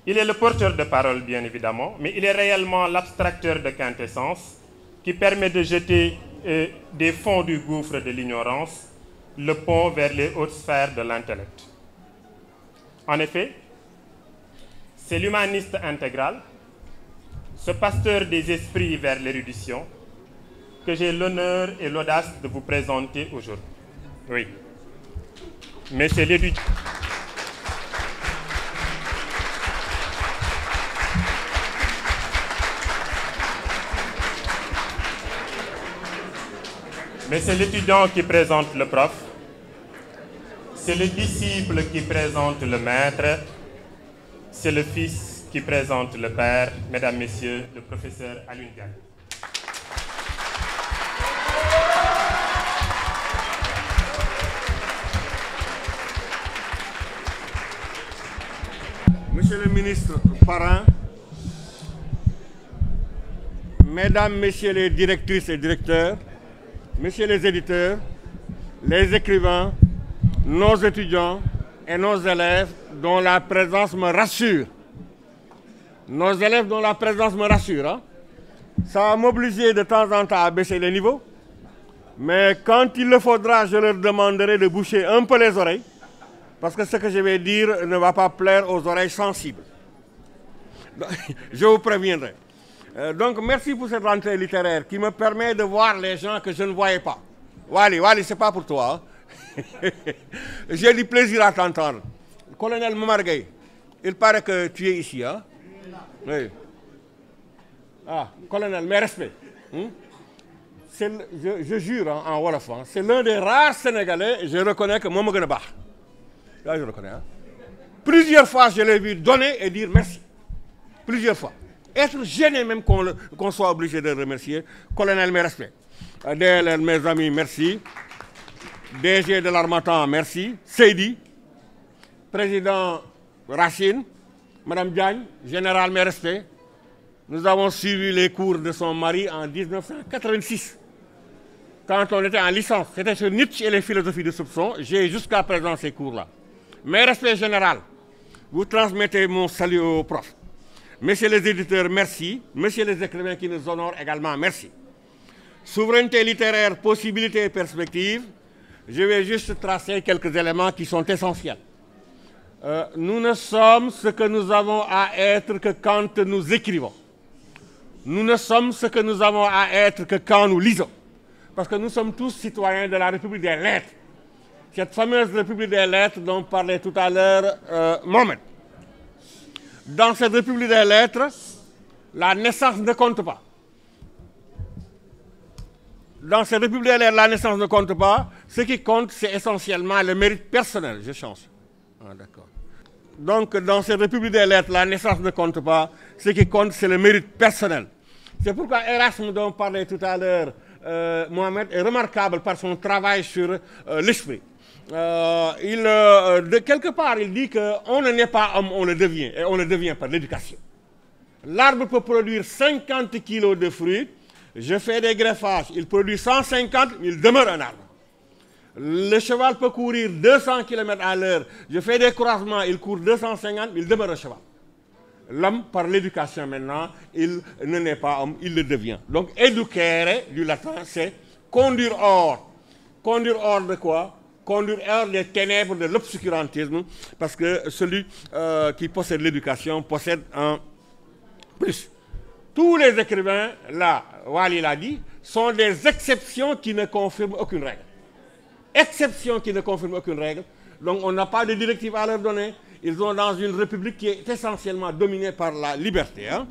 Il est le porteur de parole, bien évidemment, mais il est réellement l'abstracteur de quintessence qui permet de jeter des fonds du gouffre de l'ignorance le pont vers les hautes sphères de l'intellect. En effet, c'est l'humaniste intégral, ce pasteur des esprits vers l'érudition, que j'ai l'honneur et l'audace de vous présenter aujourd'hui. Oui, mais c'est l'éducation. Mais c'est l'étudiant qui présente le prof, c'est le disciple qui présente le maître, c'est le fils qui présente le père, mesdames, messieurs, le professeur Alioune Diagne. Monsieur le ministre parrain, mesdames, messieurs les directrices et directeurs, messieurs les éditeurs, les écrivains, nos étudiants et nos élèves dont la présence me rassure. Nos élèves dont la présence me rassure. Hein? Ça va m'obliger de temps en temps à baisser les niveaux. Mais quand il le faudra, je leur demanderai de boucher un peu les oreilles. Parce que ce que je vais dire ne va pas plaire aux oreilles sensibles. Je vous préviendrai. Donc merci pour cette rentrée littéraire qui me permet de voir les gens que je ne voyais pas. Wally, c'est pas pour toi. Hein? J'ai du plaisir à t'entendre. Colonel Momargueï, il paraît que tu es ici. Hein? Oui. Ah, colonel, mes respects. Je jure hein, en Wolof, hein, c'est l'un des rares Sénégalais, je reconnais que moi, je me là, je reconnais. Hein? Plusieurs fois, je l'ai vu donner et dire merci. Plusieurs fois. Être gêné même qu'on soit obligé de remercier. Colonel, mes respects. DLL, mes amis, merci. DG de l'Harmattan, merci. Seydi, président Racine, Madame Diagne, général, mes respects. Nous avons suivi les cours de son mari en 1986. Quand on était en licence, c'était sur Nietzsche et les philosophies de soupçon. J'ai jusqu'à présent ces cours-là. Mes respects général, vous transmettez mon salut aux profs. Messieurs les éditeurs, merci. Messieurs les écrivains qui nous honorent également, merci. Souveraineté littéraire, possibilités et perspectives. Je vais juste tracer quelques éléments qui sont essentiels. Nous ne sommes ce que nous avons à être que quand nous écrivons. Nous ne sommes ce que nous avons à être que quand nous lisons. Parce que nous sommes tous citoyens de la République des lettres. Cette fameuse République des lettres dont parlait tout à l'heure Mohamed. Dans cette République des lettres, la naissance ne compte pas. Dans cette République des lettres, la naissance ne compte pas. Ce qui compte, c'est essentiellement le mérite personnel. Je change. Ah, d'accord. Donc, dans cette République des lettres, la naissance ne compte pas. Ce qui compte, c'est le mérite personnel. C'est pourquoi Erasme, dont parlait tout à l'heure Mohamed, est remarquable par son travail sur l'esprit. De quelque part, il dit qu'on ne naît pas homme, on le devient. Et on le devient par l'éducation. L'arbre peut produire 50 kilos de fruits. Je fais des greffages. Il produit 150, il demeure un arbre. Le cheval peut courir 200 km à l'heure. Je fais des croisements, il court 250, il demeure un cheval. L'homme, par l'éducation maintenant, il ne naît pas homme, il le devient. Donc, educere, du latin, c'est conduire hors. Conduire hors de quoi? Conduire hors des ténèbres de l'obscurantisme, parce que celui qui possède l'éducation possède un plus. Tous les écrivains, là, Wali l'a dit, sont des exceptions qui ne confirment aucune règle. Exceptions qui ne confirment aucune règle. Donc on n'a pas de directive à leur donner. Ils sont dans une république qui est essentiellement dominée par la liberté. Hein.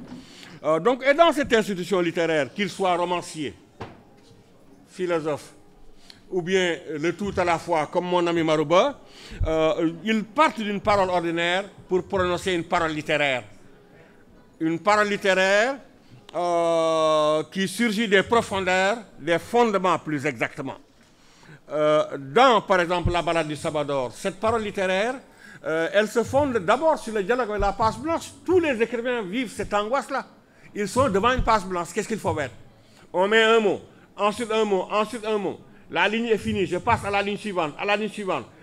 Donc, et dans cette institution littéraire, qu'ils soient romanciers, philosophes, ou bien le tout à la fois, comme mon ami Marouba, ils partent d'une parole ordinaire pour prononcer une parole littéraire. Une parole littéraire qui surgit des profondeurs, des fondements plus exactement. Dans, par exemple, la Ballade du Sabador, cette parole littéraire, elle se fonde d'abord sur le dialogue avec la page blanche. Tous les écrivains vivent cette angoisse-là. Ils sont devant une page blanche. Qu'est-ce qu'il faut faire? On met un mot, ensuite un mot, ensuite un mot. La ligne est finie, je passe à la ligne suivante,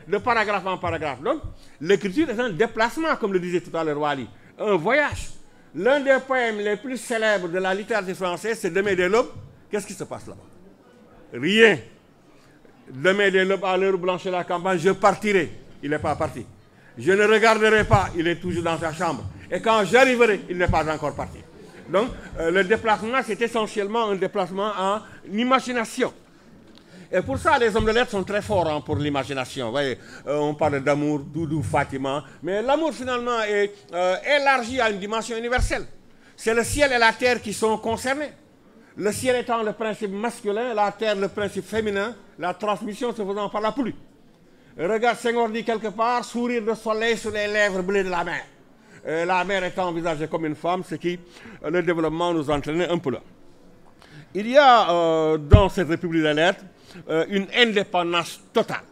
de paragraphe en paragraphe. Donc, l'écriture est un déplacement, comme le disait tout à l'heure Wali, un voyage. L'un des poèmes les plus célèbres de la littérature française, c'est Demain des l'aube. Qu'est-ce qui se passe là-bas? Rien. Demain des l'aube, à l'heure où blanchit la campagne, je partirai. Il n'est pas parti. Je ne regarderai pas, il est toujours dans sa chambre. Et quand j'arriverai, il n'est pas encore parti. Donc, le déplacement, c'est essentiellement un déplacement en imagination. Et pour ça, les hommes de lettres sont très forts hein, pour l'imagination. Vous voyez, on parle d'amour, Doudou, Fatima. Mais l'amour, finalement, est élargi à une dimension universelle. C'est le ciel et la terre qui sont concernés. Le ciel étant le principe masculin, la terre le principe féminin, la transmission se faisant par la pluie. Regarde, Senghor dit quelque part, sourire de soleil sur les lèvres bleues de la mer. La mer étant envisagée comme une femme, ce qui, le développement nous entraînait un peu là. Il y a dans cette République des lettres une indépendance totale.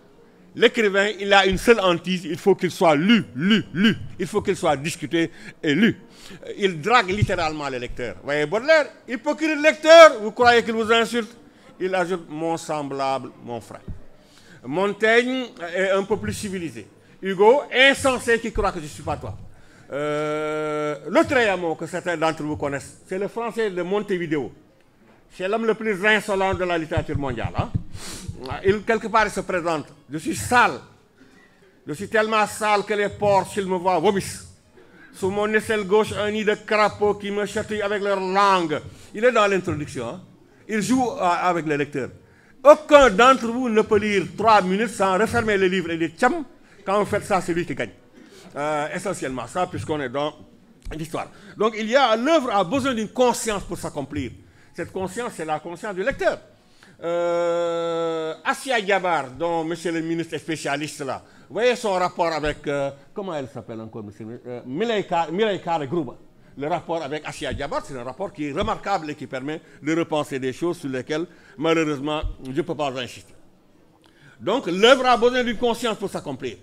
L'écrivain, il a une seule hantise, il faut qu'il soit lu. Il faut qu'il soit discuté et lu. Il drague littéralement les lecteurs. Vous voyez, Baudelaire, hypocrite lecteur, vous croyez qu'il vous insulte? Il ajoute mon semblable, mon frère. Montaigne est un peu plus civilisé. Hugo, insensé qui croit que je ne suis pas toi. Le Traiamo, que certains d'entre vous connaissent, c'est le français de Montevideo. C'est l'homme le plus insolent de la littérature mondiale. Hein? Quelque part, il se présente. Je suis sale. Je suis tellement sale que les porcs, s'ils me voient, vomissent. Sous mon aisselle gauche, un nid de crapauds qui me chatouillent avec leur langue. Il est dans l'introduction. Hein? Il joue avec les lecteurs. Aucun d'entre vous ne peut lire 3 minutes sans refermer le livre et dire tcham. Quand vous faites ça, c'est lui qui gagne. Essentiellement ça, puisqu'on est dans l'histoire. Donc l'œuvre a besoin d'une conscience pour s'accomplir. Cette conscience, c'est la conscience du lecteur. Assia Diabar, dont monsieur le ministre est spécialiste là, vous voyez son rapport avec, comment elle s'appelle encore, monsieur Mireille Kare-Grouba. Le rapport avec Assia Diabar, c'est un rapport qui est remarquable et qui permet de repenser des choses sur lesquelles, malheureusement, je ne peux pas insister. Donc, l'œuvre a besoin d'une conscience pour s'accomplir.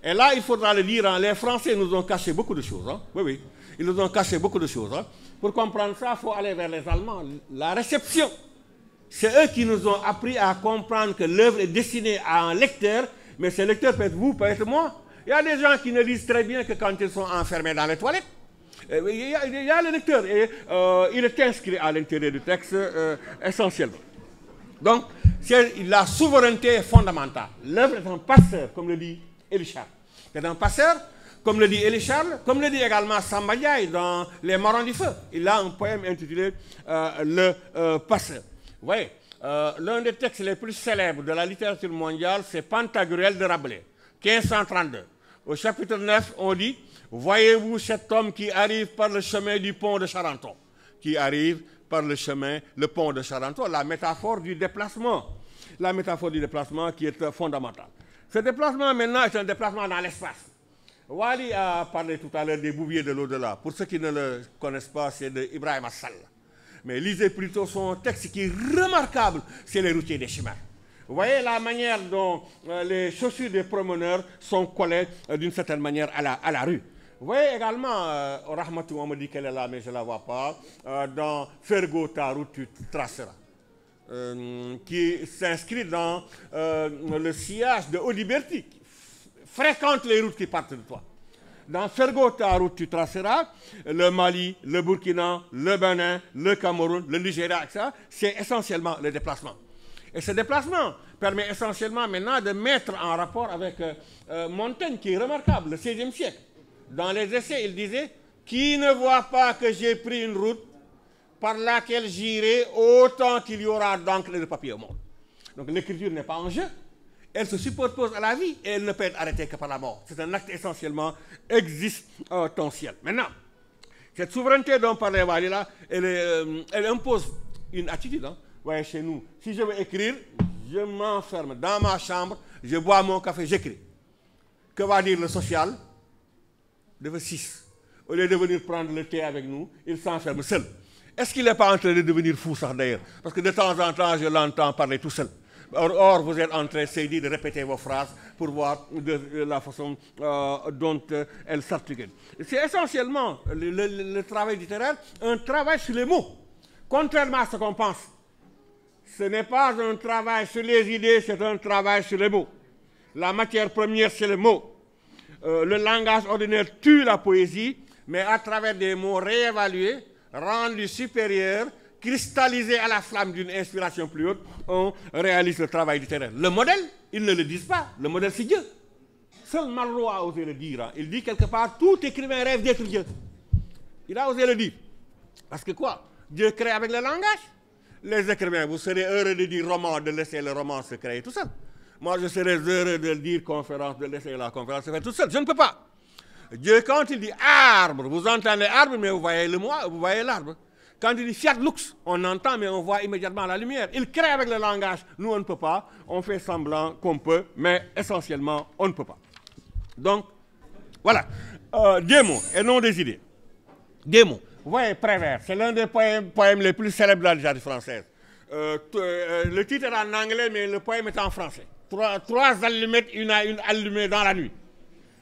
Et là, il faudra le dire, hein, les Français nous ont caché beaucoup de choses. Hein. Oui, ils nous ont caché beaucoup de choses. Hein. Pour comprendre ça, il faut aller vers les Allemands. La réception, c'est eux qui nous ont appris à comprendre que l'œuvre est destinée à un lecteur, mais ce lecteur peut être vous, peut être moi. Il y a des gens qui ne lisent très bien que quand ils sont enfermés dans les toilettes. Il y a le lecteur et il est inscrit à l'intérieur du texte essentiellement. Donc, la souveraineté est fondamentale. L'œuvre est un passeur, comme le dit Élie Charles. C'est un passeur, comme le dit Élie Charles, comme le dit également Samba Ndiaye dans Les Marrons du Feu. Il a un poème intitulé Le Passeur. Vous voyez, l'un des textes les plus célèbres de la littérature mondiale, c'est Pantagruel de Rabelais, 1532. Au chapitre 9, on dit « Voyez-vous cet homme qui arrive par le chemin du pont de Charenton ?» Qui arrive par le pont de Charenton, la métaphore du déplacement. La métaphore du déplacement qui est fondamentale. Ce déplacement maintenant est un déplacement dans l'espace. Wali a parlé tout à l'heure des bouviers de l'au-delà. Pour ceux qui ne le connaissent pas, c'est de Ibrahim Assal. Mais lisez plutôt son texte qui est remarquable, c'est les routiers des chemins. Vous voyez la manière dont les chaussures des promeneurs sont collées d'une certaine manière à la rue. Vous voyez également, Rahmatou, on me dit qu'elle est là, mais je ne la vois pas, dans Fergo, ta route, tu traceras. qui s'inscrit dans le sillage de Audiberti. Fréquente les routes qui partent de toi. Dans Fergo, ta route, tu traceras le Mali, le Burkina, le Bénin, le Cameroun, le Nigeria, etc. C'est essentiellement le déplacement. Et ce déplacement permet essentiellement maintenant de mettre en rapport avec Montaigne, qui est remarquable, le XVIe siècle. Dans les essais, il disait « Qui ne voit pas que j'ai pris une route par laquelle j'irai autant qu'il y aura d'encre et de papier au monde ». Donc l'écriture n'est pas en jeu. Elle se superpose à la vie et elle ne peut être arrêtée que par la mort. C'est un acte essentiellement existentiel. Maintenant, cette souveraineté dont parlait Walila, elle impose une attitude. Hein. Vous voyez, chez nous, si je veux écrire, je m'enferme dans ma chambre, je bois mon café, j'écris. Que va dire le social? De 6. Au lieu de venir prendre le thé avec nous, il s'enferme seul. Est-ce qu'il n'est pas en train de devenir fou, ça d'ailleurs? Parce que de temps en temps, je l'entends parler tout seul. Or, vous êtes en train, c'est dit, de répéter vos phrases pour voir de la façon dont elles s'articulent. C'est essentiellement le travail littéraire, un travail sur les mots. Contrairement à ce qu'on pense, ce n'est pas un travail sur les idées, c'est un travail sur les mots. La matière première, c'est le mot. Le langage ordinaire tue la poésie, mais à travers des mots réévalués, rendus supérieurs, cristallisés à la flamme d'une inspiration plus haute, on réalise le travail littéraire. Le modèle, ils ne le disent pas. Le modèle, c'est Dieu. Seul Malraux a osé le dire. Hein. Il dit quelque part, tout écrivain rêve d'être Dieu. Il a osé le dire. Parce que quoi? Dieu crée avec le langage. Les écrivains, vous serez heureux de dire roman, de laisser le roman se créer tout seul. Moi, je serais heureux de dire conférence, de laisser la conférence se faire tout seul. Je ne peux pas. Dieu, quand il dit arbre, vous entendez arbre, mais vous voyez le mot, vous voyez l'arbre. Quand il dit Fiat Lux, on entend, mais on voit immédiatement la lumière. Il crée avec le langage. Nous, on ne peut pas. On fait semblant qu'on peut, mais essentiellement, on ne peut pas. Donc, voilà. Des mots et non des idées. Des mots. Vous voyez, Prévert, c'est l'un des poèmes les plus célèbres de la littérature française. Le titre est en anglais, mais le poème est en français. Trois allumettes, une à une allumée dans la nuit.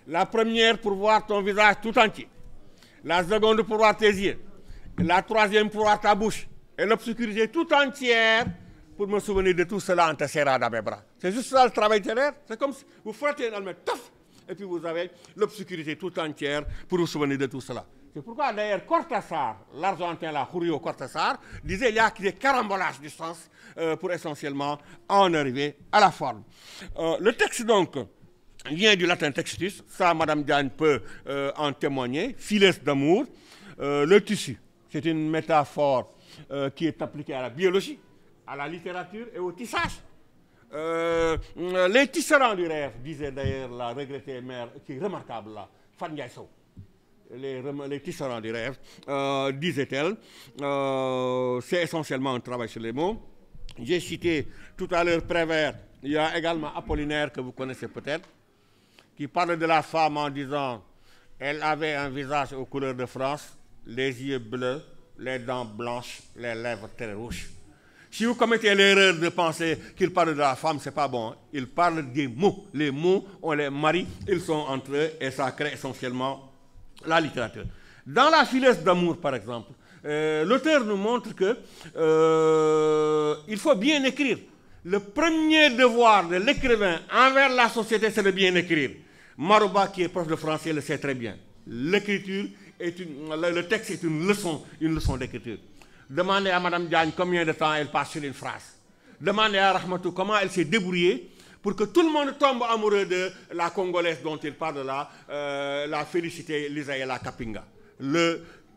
La première pour voir ton visage tout entier. La seconde pour voir tes yeux. La troisième pour voir ta bouche. Et l'obscurité tout entière pour me souvenir de tout cela en te serrant dans mes bras. C'est juste ça le travail littéraire. C'est comme si vous frottez une allumette, touf, et puis vous avez l'obscurité tout entière pour vous souvenir de tout cela. C'est pourquoi d'ailleurs Cortázar, l'Argentin là, Julio Cortázar, disait qu'il y a des carambolages du sens pour essentiellement en arriver à la forme. Le texte donc vient du latin textus, ça Madame Diagne peut en témoigner, files d'amour, le tissu. C'est une métaphore qui est appliquée à la biologie, à la littérature et au tissage. Les tisserands du rêve, disait d'ailleurs la regrettée mère, qui est remarquable là, Fan Ndiaye Sow. Les tisserands du rêve, disait-elle, c'est essentiellement un travail sur les mots. J'ai cité tout à l'heure Prévert, il y a également Apollinaire que vous connaissez peut-être, qui parle de la femme en disant elle avait un visage aux couleurs de France, les yeux bleus, les dents blanches, les lèvres très rouges. Si vous commettez l'erreur de penser qu'il parle de la femme, ce n'est pas bon. Il parle des mots. Les mots, on les marie, ils sont entre eux et ça crée essentiellement la littérature. Dans la filesse d'amour, par exemple, l'auteur nous montre que il faut bien écrire. Le premier devoir de l'écrivain envers la société, c'est de bien écrire. Marouba, qui est prof de français, le sait très bien. L'écriture le texte est une leçon d'écriture. Demandez à Mme Diagne combien de temps elle passe sur une phrase. Demandez à Rahmatou comment elle s'est débrouillée pour que tout le monde tombe amoureux de la Congolaise dont il parle là, la Félicité Lisaïla Kapinga.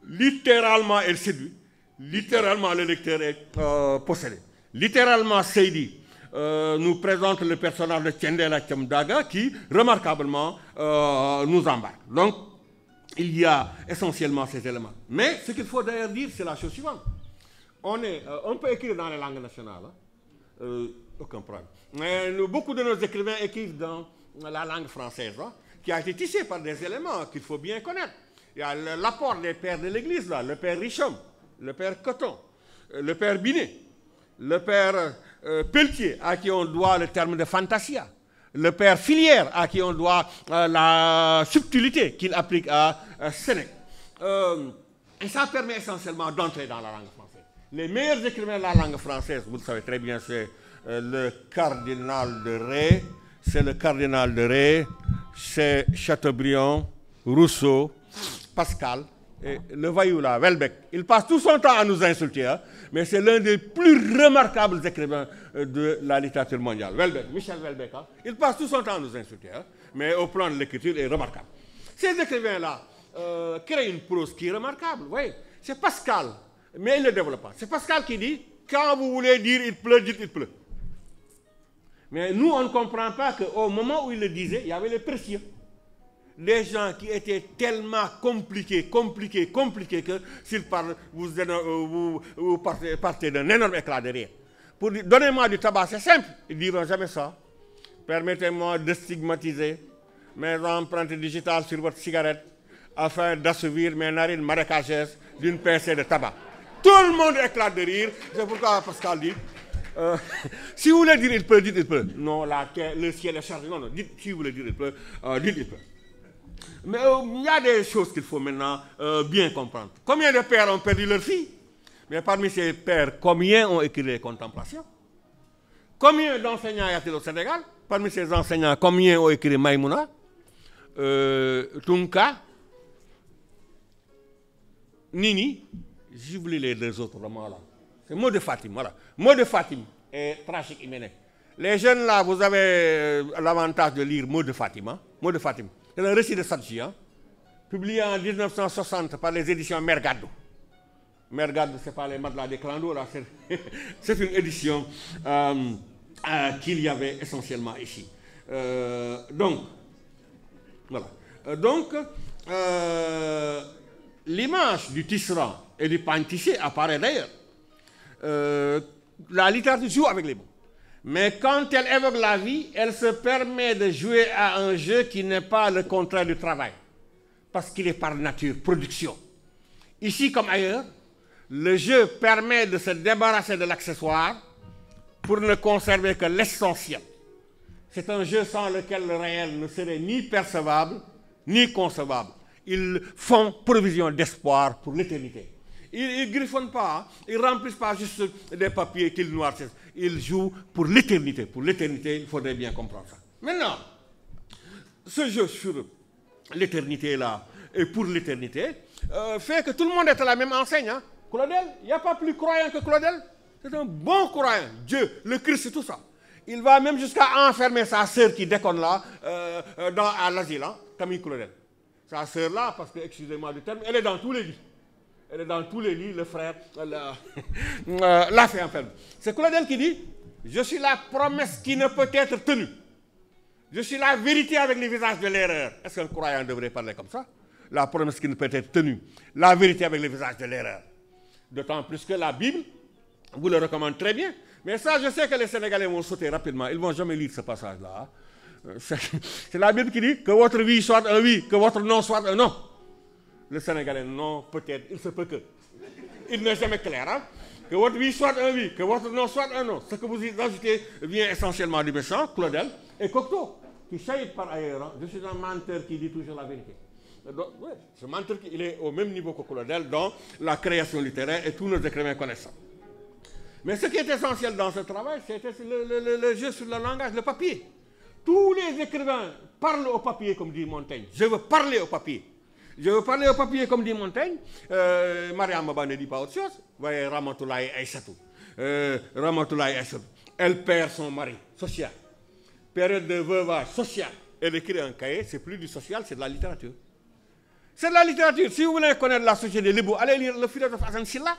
Littéralement, elle séduit. Littéralement, le lecteur est possédé. Littéralement, Seydi nous présente le personnage de Tiendela Tchamdaga qui, remarquablement, nous embarque. Donc, il y a essentiellement ces éléments. Mais ce qu'il faut d'ailleurs dire, c'est la chose suivante. On peut écrire dans les langues nationales, hein, aucun problème. Mais beaucoup de nos écrivains écrivent dans la langue française, hein, qui a été tissée par des éléments qu'il faut bien connaître. Il y a l'apport des pères de l'Église, là, le père Richomme, le père Coton, le père Binet, le père Pelletier, à qui on doit le terme de fantasia. Le père Filière, à qui on doit la subtilité qu'il applique à Sénèque. Et ça permet essentiellement d'entrer dans la langue française. Les meilleurs écrivains de la langue française, vous le savez très bien, c'est le cardinal de Ray, c'est le cardinal de Ray, c'est Chateaubriand, Rousseau, Pascal, et le voyou là, Welbeck. Il passe tout son temps à nous insulter, hein, mais c'est l'un des plus remarquables écrivains de la littérature mondiale. Welbeck, Michel Welbeck, hein, il passe tout son temps à nous insulter, hein, mais au plan de l'écriture, il est remarquable. Ces écrivains-là créent une prose qui est remarquable. Oui, c'est Pascal, mais il ne le développe pas. C'est Pascal qui dit, quand vous voulez dire il pleut, dites il pleut. Mais nous, on ne comprend pas qu'au moment où il le disait, il y avait les précieux. Les gens qui étaient tellement compliqués que s'ils parlent, vous partez d'un énorme éclat de rire. Pour dire, donnez-moi du tabac, c'est simple. Ils ne diront jamais ça. Permettez-moi de stigmatiser mes empreintes digitales sur votre cigarette afin d'assouvir mes narines marécageuses d'une pincée de tabac. Tout le monde éclate de rire. C'est pourquoi Pascal dit, si vous voulez dire il pleut, dites il pleut. Non, la terre, le ciel est chargé. Non, dites, si vous voulez dire il pleut, dites il pleut. Mais il y a des choses qu'il faut maintenant bien comprendre. Combien de pères ont perdu leur fille? Mais parmi ces pères, combien ont écrit les Contemplations? Combien d'enseignants y a-t-il au Sénégal? Parmi ces enseignants, combien ont écrit Maïmouna, Tunka, Nini? J'oublie les deux autres romans là. C'est Mot de Fatim, voilà. Mot de Fatim et Tragique Iménée. Les jeunes là, vous avez l'avantage de lire Mot de Fatim. Hein? Mot de Fatim. C'est un récit de Sadji, hein? Publié en 1960 par les éditions Mergado. Mergado, c'est pas les Matelas des Clandos, là. C'est une édition qu'il y avait essentiellement ici. Donc, voilà. Donc, l'image du tisserand et du pain tissé apparaît d'ailleurs. La littérature joue avec les mots. Mais quand elle évoque la vie, elle se permet de jouer à un jeu qui n'est pas le contraire du travail. Parce qu'il est par nature production. Ici comme ailleurs, le jeu permet de se débarrasser de l'accessoire pour ne conserver que l'essentiel. C'est un jeu sans lequel le réel ne serait ni percevable, ni concevable. Ils font provision d'espoir pour l'éternité. Ils ne griffonnent pas, ils ne remplissent pas juste des papiers qu'ils noircissent. Ils jouent pour l'éternité. Pour l'éternité, il faudrait bien comprendre ça. Maintenant, ce jeu sur l'éternité là, et pour l'éternité, fait que tout le monde est à la même enseigne. Hein. Claudel, il n'y a pas plus croyant que Claudel. C'est un bon croyant. Dieu, le Christ, tout ça. Il va même jusqu'à enfermer sa sœur qui déconne là, à l'asile, hein, Camille Claudel. Sa sœur là, parce que, excusez-moi du terme, elle est dans tous les lits. Elle est dans tous les lits, le frère l'a fait enfermer. C'est Claudel qui dit, je suis la promesse qui ne peut être tenue. Je suis la vérité avec les visages de l'erreur. Est-ce qu'un croyant devrait parler comme ça? La promesse qui ne peut être tenue. La vérité avec les visages de l'erreur. D'autant plus que la Bible vous le recommande très bien. Mais ça, je sais que les Sénégalais vont sauter rapidement. Ils ne vont jamais lire ce passage-là. C'est la Bible qui dit que votre oui soit un oui, que votre non soit un non. Le Sénégalais, non, peut-être, il se peut que. Il n'est jamais clair, hein? Que votre oui soit un oui, que votre non soit un non. Ce que vous ajoutez vient essentiellement du méchant, Claudel et Cocteau, qui sait par ailleurs, hein? Je suis un menteur qui dit toujours la vérité. Donc, ouais, ce menteur, il est au même niveau que Claudel dans la création littéraire et tous nos écrivains connaissent ça. Mais ce qui est essentiel dans ce travail, c'était le jeu sur le langage, le papier. Tous les écrivains parlent au papier, comme dit Montaigne. Je veux parler au papier. Je veux parler au papier, comme dit Montaigne. Mariam Maba ne dit pas autre chose. Vous voyez, Ramatoulaye Aïssatou. Ramatoulaye Aïssatou. Elle perd son mari, social. Période de veuvage, social. Elle écrit un cahier, c'est plus du social, c'est de la littérature. C'est de la littérature. Si vous voulez connaître la société Lébou, allez lire le philosophe Hassan Silla.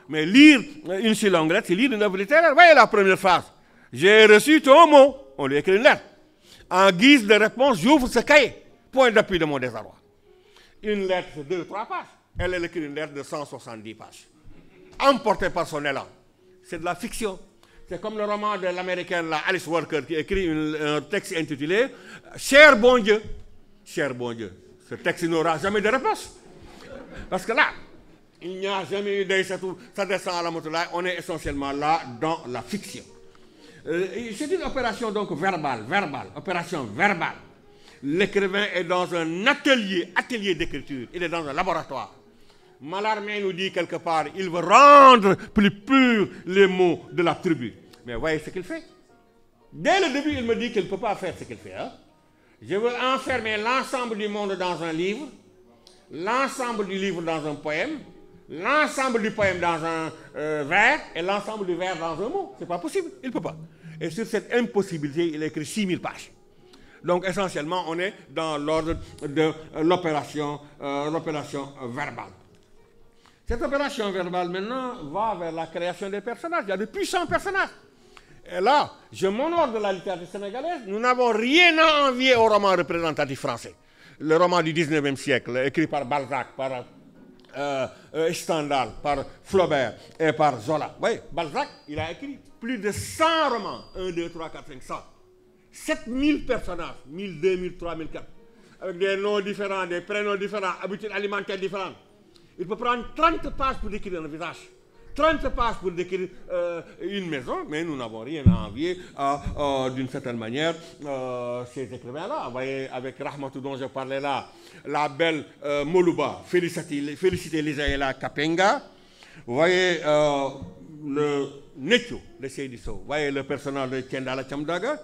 Mais lire une Silongrette, c'est lire une œuvre littéraire. Vous voyez la première phrase. J'ai reçu ton mot. On lui écrit une lettre. En guise de réponse, j'ouvre ce cahier. Point d'appui de mon désarroi. Une lettre de 2-3 pages. Elle écrit une lettre de 170 pages. Emportée par son élan. C'est de la fiction. C'est comme le roman de l'américaine Alice Walker qui écrit un texte intitulé « Cher bon Dieu ». Cher bon Dieu. Ce texte n'aura jamais de réponse. Parce que là, il n'y a jamais eu d'Aïssatou, ça descend à la Motoulaye. On est essentiellement là dans la fiction. C'est une opération donc verbale, opération verbale. L'écrivain est dans un atelier d'écriture, il est dans un laboratoire. Mallarmé nous dit quelque part, il veut rendre plus purs les mots de la tribu. Mais voyez ce qu'il fait. Dès le début, il me dit qu'il ne peut pas faire ce qu'il fait. Hein? Je veux enfermer l'ensemble du monde dans un livre, l'ensemble du livre dans un poème, l'ensemble du poème dans un vers et l'ensemble du vers dans un mot. Ce n'est pas possible, il ne peut pas. Et sur cette impossibilité, il a écrit 6000 pages. Donc essentiellement, on est dans l'ordre de l'opération verbale. Cette opération verbale maintenant va vers la création des personnages. Il y a de puissants personnages. Et là, je m'honore de la littérature sénégalaise. Nous n'avons rien à envier au roman représentatif français. Le roman du 19e siècle, écrit par Balzac, par Stendhal, par Flaubert et par Zola. Vous voyez, Balzac, il a écrit plus de 100 romans. 1, 2, 3, 4, 5, 100. 7000 personnages, 1000, 2000, 3000, 4000. Avec des noms différents, des prénoms différents, habitudes alimentaires différentes. Il peut prendre 30 pages pour décrire un visage. 30 pages pour décrire une maison, mais nous n'avons rien à envier d'une certaine manière ces écrivains-là. Vous voyez, avec Rahmatou dont je parlais là, la belle Moluba, féliciter Lisaïla Kapenga. Vous voyez le Netio de Seydi Sow. Vous voyez le personnage de Tiendala Chamdaga.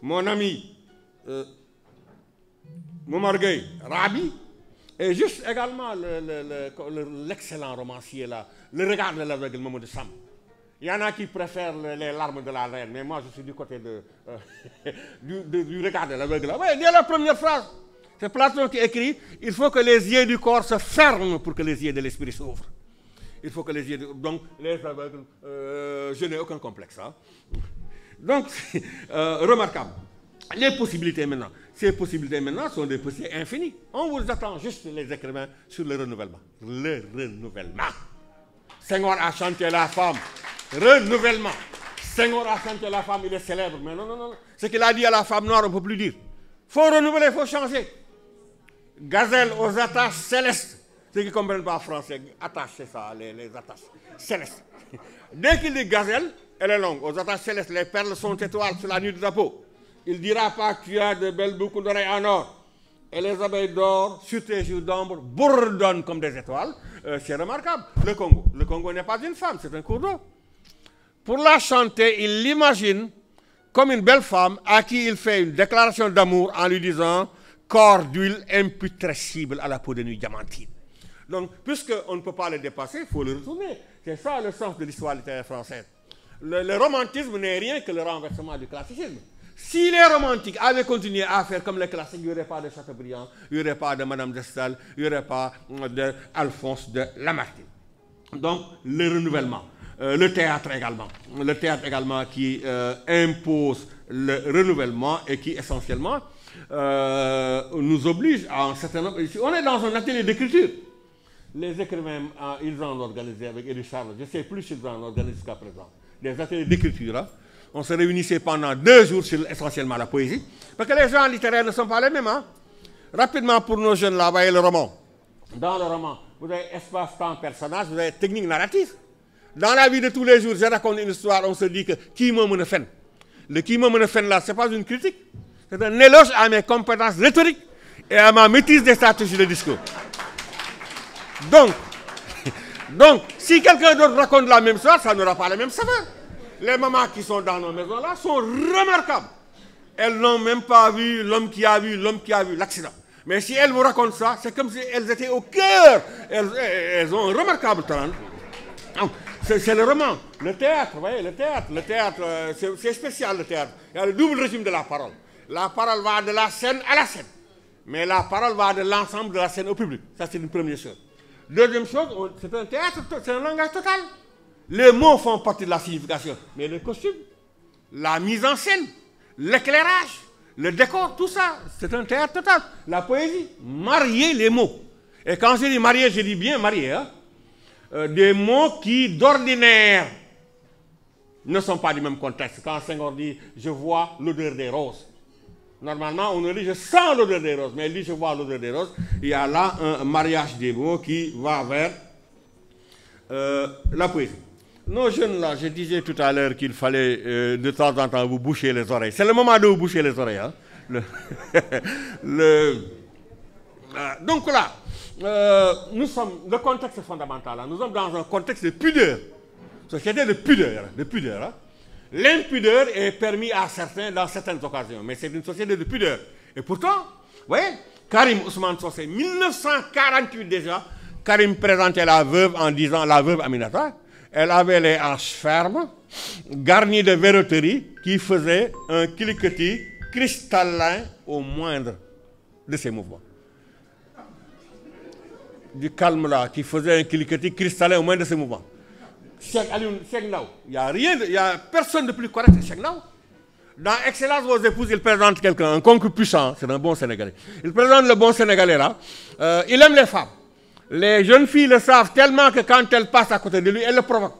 Mon ami Momar Gueye, Rabi. Et juste également l'excellent romancier là, Le regard de l'aveugle, Mamadou Sam. Il y en a qui préfèrent les larmes de la reine, mais moi je suis du côté du regard de l'aveugle. Oui, dès la première phrase, c'est Platon qui écrit « Il faut que les yeux du corps se ferment pour que les yeux de l'esprit s'ouvrent. » Il faut que les yeux... Donc, les aveugles, je n'ai aucun complexe. Hein. Donc, remarquable. Les possibilités maintenant. Ces possibilités maintenant sont des possibilités infinies. On vous attend juste les écrivains sur le renouvellement. Le renouvellement. Senghor a chanté la femme. Renouvellement. Senghor a chanté la femme, il est célèbre. Mais non, non, non. Ce qu'il a dit à la femme noire, on ne peut plus dire. Il faut renouveler, il faut changer. Gazelle aux attaches célestes. Ceux qui ne comprennent pas français, attaches, c'est ça, les attaches célestes. Dès qu'il dit gazelle, elle est longue. Aux attaches célestes, les perles sont étoiles sur la nuit de ta peau. Il ne dira pas que tu as de belles boucles d'oreilles en or. Et les abeilles d'or, sur tes joues d'ombre, bourdonnent comme des étoiles. C'est remarquable. Le Congo n'est pas une femme, c'est un cours d'eau. Pour la chanter, il l'imagine comme une belle femme à qui il fait une déclaration d'amour en lui disant « corps d'huile imputrescible à la peau de nuit diamantine ». Donc, puisqu'on ne peut pas le dépasser, il faut le retourner. C'est ça le sens de l'histoire littéraire française. Le romantisme n'est rien que le renversement du classicisme. Si les romantiques avaient continué à faire comme les classiques, il n'y aurait pas de Chateaubriand, il n'y aurait pas de Madame de Staël, il n'y aurait pas d'Alphonse de Lamartine. Donc, le renouvellement. Le théâtre également. Le théâtre également qui impose le renouvellement et qui essentiellement nous oblige à un certain nombre... On est dans un atelier d'écriture. Les écrivains, ils en ont organisé avec Élie Charles. Je ne sais plus s'ils en organisent jusqu'à présent. Des ateliers d'écriture. Hein. On se réunissait pendant 2 jours sur essentiellement la poésie. Parce que les gens littéraires ne sont pas les mêmes. Hein. Rapidement, pour nos jeunes là, vous voyez le roman. Dans le roman, vous avez espace, temps, personnage, vous avez technique narrative. Dans la vie de tous les jours, je raconte une histoire, on se dit que qui m'a mené fait. Le qui m'a mené fait là, ce n'est pas une critique. C'est un éloge à mes compétences rhétoriques et à ma maîtrise des stratégies de discours. Donc, si quelqu'un d'autre raconte la même histoire, ça n'aura pas la même saveur. Les mamans qui sont dans nos maisons là sont remarquables. Elles n'ont même pas vu l'homme qui a vu l'accident. Mais si elles vous racontent ça, c'est comme si elles étaient au cœur. Elles ont un remarquable talent. C'est le roman. Le théâtre, vous voyez, le théâtre, c'est spécial le théâtre. Il y a le double régime de la parole. La parole va de la scène à la scène. Mais la parole va de l'ensemble de la scène au public. Ça, c'est une première chose. Deuxième chose, c'est un théâtre, c'est un langage total. Les mots font partie de la signification. Mais le costume, la mise en scène, l'éclairage, le décor, tout ça, c'est un théâtre total. La poésie, marier les mots. Et quand je dis marier, je dis bien marier. Hein? Des mots qui, d'ordinaire, ne sont pas du même contexte. Quand Senghor dit « je vois l'odeur des roses », normalement, on ne dit « je sens l'odeur des roses », mais il dit « je vois l'odeur des roses ». Il y a là un mariage des mots qui va vers la poésie. Nos jeunes là, je disais tout à l'heure qu'il fallait de temps en temps vous boucher les oreilles. C'est le moment de vous boucher les oreilles. Hein? Donc là, le contexte est fondamental. Hein. Nous sommes dans un contexte de pudeur. Société de pudeur. Hein. L'impudeur est permis à certains dans certaines occasions, mais c'est une société de pudeur. Et pourtant, vous voyez, Karim Ousmane Socé, 1948 déjà, Karim présentait la veuve en disant, la veuve Aminata, elle avait les hanches fermes, garnies de verroterie, qui faisaient un cliquetis cristallin au moindre de ses mouvements. Du calme là, qui faisait un cliquetis cristallin au moindre de ses mouvements. Cheikh Ndaw, il n'y a personne de plus correct que Cheikh Ndaw. Dans Excellence vos épouses, il présente quelqu'un, un concupissant, c'est un bon Sénégalais. Il présente le bon Sénégalais là. Il aime les femmes. Les jeunes filles le savent tellement que quand elles passent à côté de lui, elles le provoquent.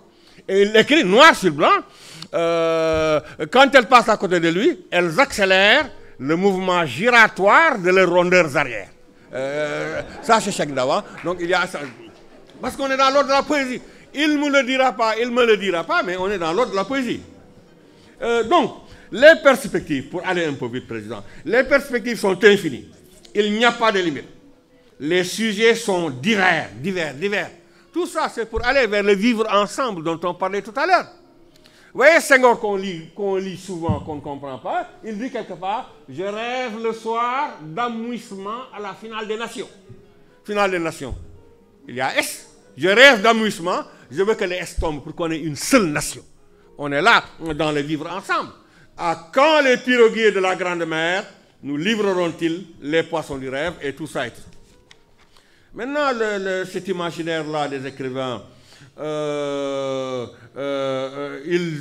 Et il écrit noir sur blanc. Quand elles passent à côté de lui, elles accélèrent le mouvement giratoire de leurs rondeurs arrière. Ça, c'est Cheikh Ndaw. Hein. Donc, il y a ça. Parce qu'on est dans l'ordre de la poésie. Il ne me le dira pas, il ne me le dira pas, mais on est dans l'ordre de la poésie. Donc, les perspectives, pour aller un peu vite, Président, les perspectives sont infinies. Il n'y a pas de limite. Les sujets sont divers. Tout ça, c'est pour aller vers le vivre ensemble dont on parlait tout à l'heure. Vous voyez Senghor qu'on lit souvent, qu'on ne comprend pas, il dit quelque part, je rêve le soir d'amusement à la finale des nations. Finale des nations. Il y a S. Je rêve d'amusement, je veux que les S tombent pour qu'on ait une seule nation. On est là, dans le vivre ensemble. À quand les piroguiers de la Grande Mer nous livreront-ils les poissons du rêve et tout ça et tout ça. Maintenant, cet imaginaire-là des écrivains,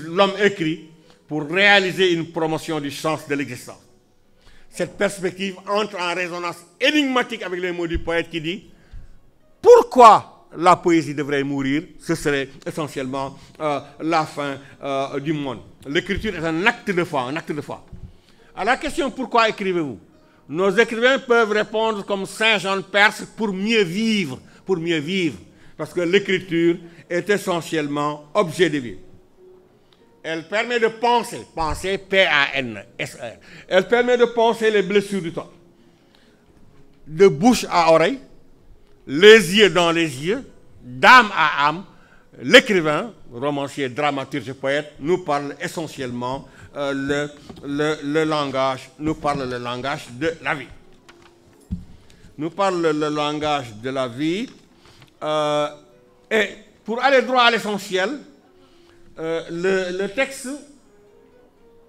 l'homme écrit pour réaliser une promotion du sens de l'existence. Cette perspective entre en résonance énigmatique avec les mots du poète qui dit « Pourquoi la poésie devrait mourir? Ce serait essentiellement la fin du monde. » L'écriture est un acte de foi, À la question « Pourquoi écrivez-vous » nos écrivains peuvent répondre comme Saint Jean de Perse pour mieux vivre. Parce que l'écriture est essentiellement objet de vie. Elle permet de penser P-A-N-S-R. Elle permet de penser les blessures du temps. De bouche à oreille, les yeux dans les yeux, d'âme à âme, l'écrivain, romancier, dramaturge, poète, nous parle essentiellement le langage de la vie. Nous parle le langage de la vie. Et pour aller droit à l'essentiel, le texte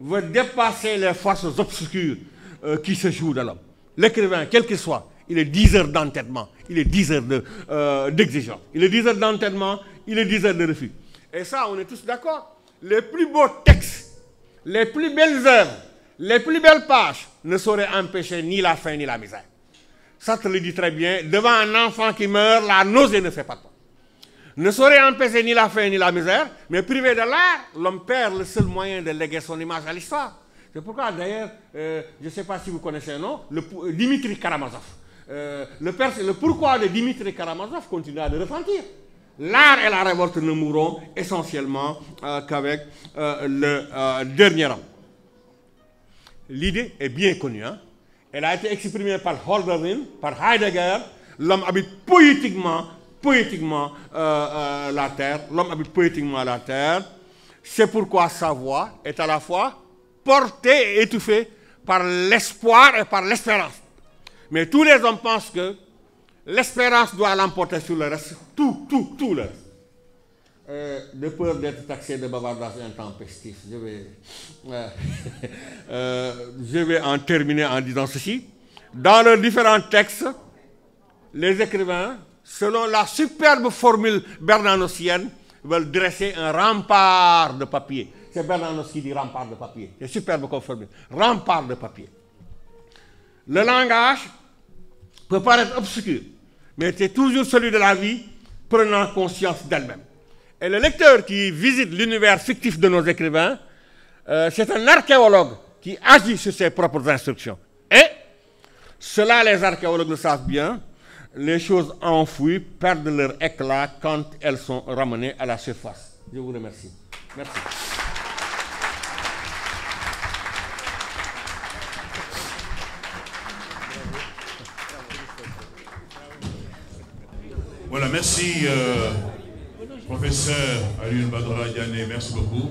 veut dépasser les forces obscures qui se jouent dans l'homme. L'écrivain, quel qu'il soit, il est 10 heures d'entêtement, il est 10 heures d'exigence. Il est 10 heures d'entêtement, il est 10 heures de refus. Et ça, on est tous d'accord. Les plus beaux textes, les plus belles œuvres, les plus belles pages ne sauraient empêcher ni la faim ni la misère. Ça te le dit très bien. Devant un enfant qui meurt, la nausée ne fait pas peur. Ne saurait empêcher ni la faim ni la misère, mais privé de l'art, l'homme perd le seul moyen de léguer son image à l'histoire. C'est pourquoi d'ailleurs, je ne sais pas si vous connaissez un nom, Dimitri Karamazov. Le pourquoi de Dimitri Karamazov continue à le repentir. L'art et la révolte ne mourront essentiellement qu'avec le dernier homme. L'idée est bien connue. Hein? Elle a été exprimée par Hölderlin, par Heidegger. L'homme habite poétiquement la terre. L'homme habite poétiquement la terre. C'est pourquoi sa voix est à la fois portée et étouffée par l'espoir et par l'espérance. Mais tous les hommes pensent que l'espérance doit l'emporter sur le reste, tout le reste. De peur d'être taxé de bavardage intempestif, je vais en terminer en disant ceci. Dans leurs différents textes, les écrivains, selon la superbe formule bernanosienne, veulent dresser un rempart de papier. C'est Bernanos qui dit rempart de papier. C'est superbe comme formule. Rempart de papier. Le langage peut paraître obscur, mais c'est toujours celui de la vie prenant conscience d'elle-même. Et le lecteur qui visite l'univers fictif de nos écrivains, c'est un archéologue qui agit sur ses propres instructions. Et, cela les archéologues le savent bien, les choses enfouies perdent leur éclat quand elles sont ramenées à la surface. Je vous remercie. Merci. Voilà, merci, professeur Alioune Badara Diané, merci beaucoup.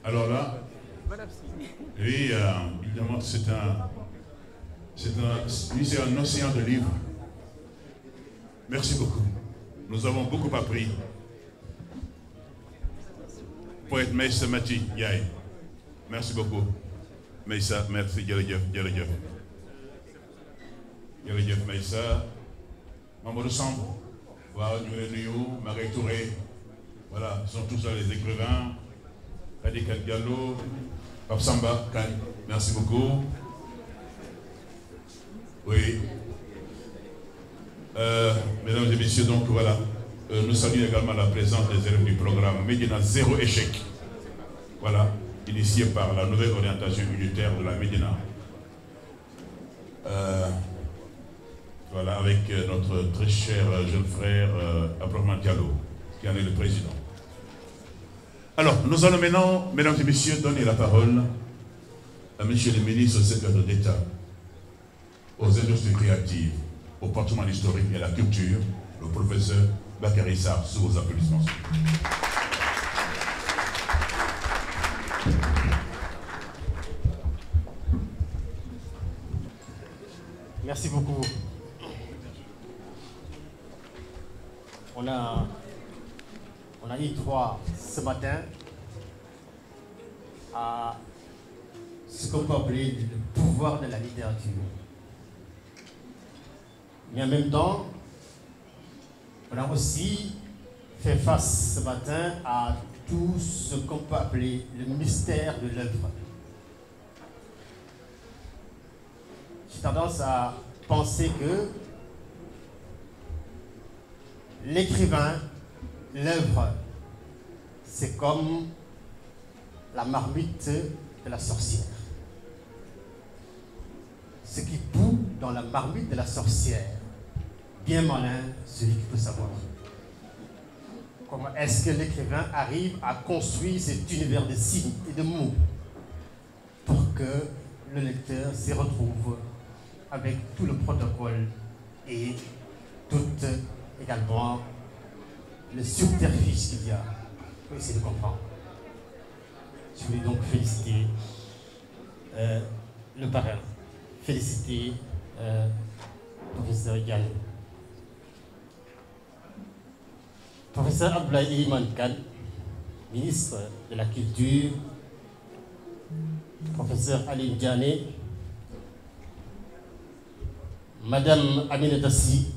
Alors là, oui, évidemment, c'est un océan de livres. Merci beaucoup. Nous avons beaucoup appris. Poète Meïssa Mati Yaye, merci beaucoup. Meïssa, merci, Djeredjef. Djeredjef Meïssa. Mamadou Samb, voilà, Marie Touré, voilà, ils sont tous là les écrivains. Radical Diallo, Pape Samba, merci beaucoup. Oui. Mesdames et messieurs, donc voilà, nous saluons également la présence des élèves du programme Médina Zéro Échec. Voilà, initié par la nouvelle orientation unitaire de la Médina. Voilà, avec notre très cher jeune frère Abdourahmane Diallo, qui en est le président. Alors, nous allons maintenant, mesdames et messieurs, donner la parole à monsieur le ministre secrétaire d'État aux industries créatives, au patrimoine historique et à la culture, le professeur Bakary Sarr, sous vos applaudissements. Merci beaucoup. On a eu droit ce matin à ce qu'on peut appeler le pouvoir de la littérature. Mais en même temps, on a aussi fait face ce matin à tout ce qu'on peut appeler le mystère de l'œuvre. J'ai tendance à penser que l'écrivain, l'œuvre, c'est comme la marmite de la sorcière. Ce qui bout dans la marmite de la sorcière, bien malin celui qui peut savoir. Comment est-ce que l'écrivain arrive à construire cet univers de signes et de mots pour que le lecteur s'y retrouve avec tout le protocole et tout également le subterfuge qu'il y a pour essayer de comprendre. Je voulais donc féliciter le parrain, féliciter le professeur Yann. Professeur Abdoulaye Iman Kane, ministre de la Culture, professeur Ali Diané, Madame Aminata Sy,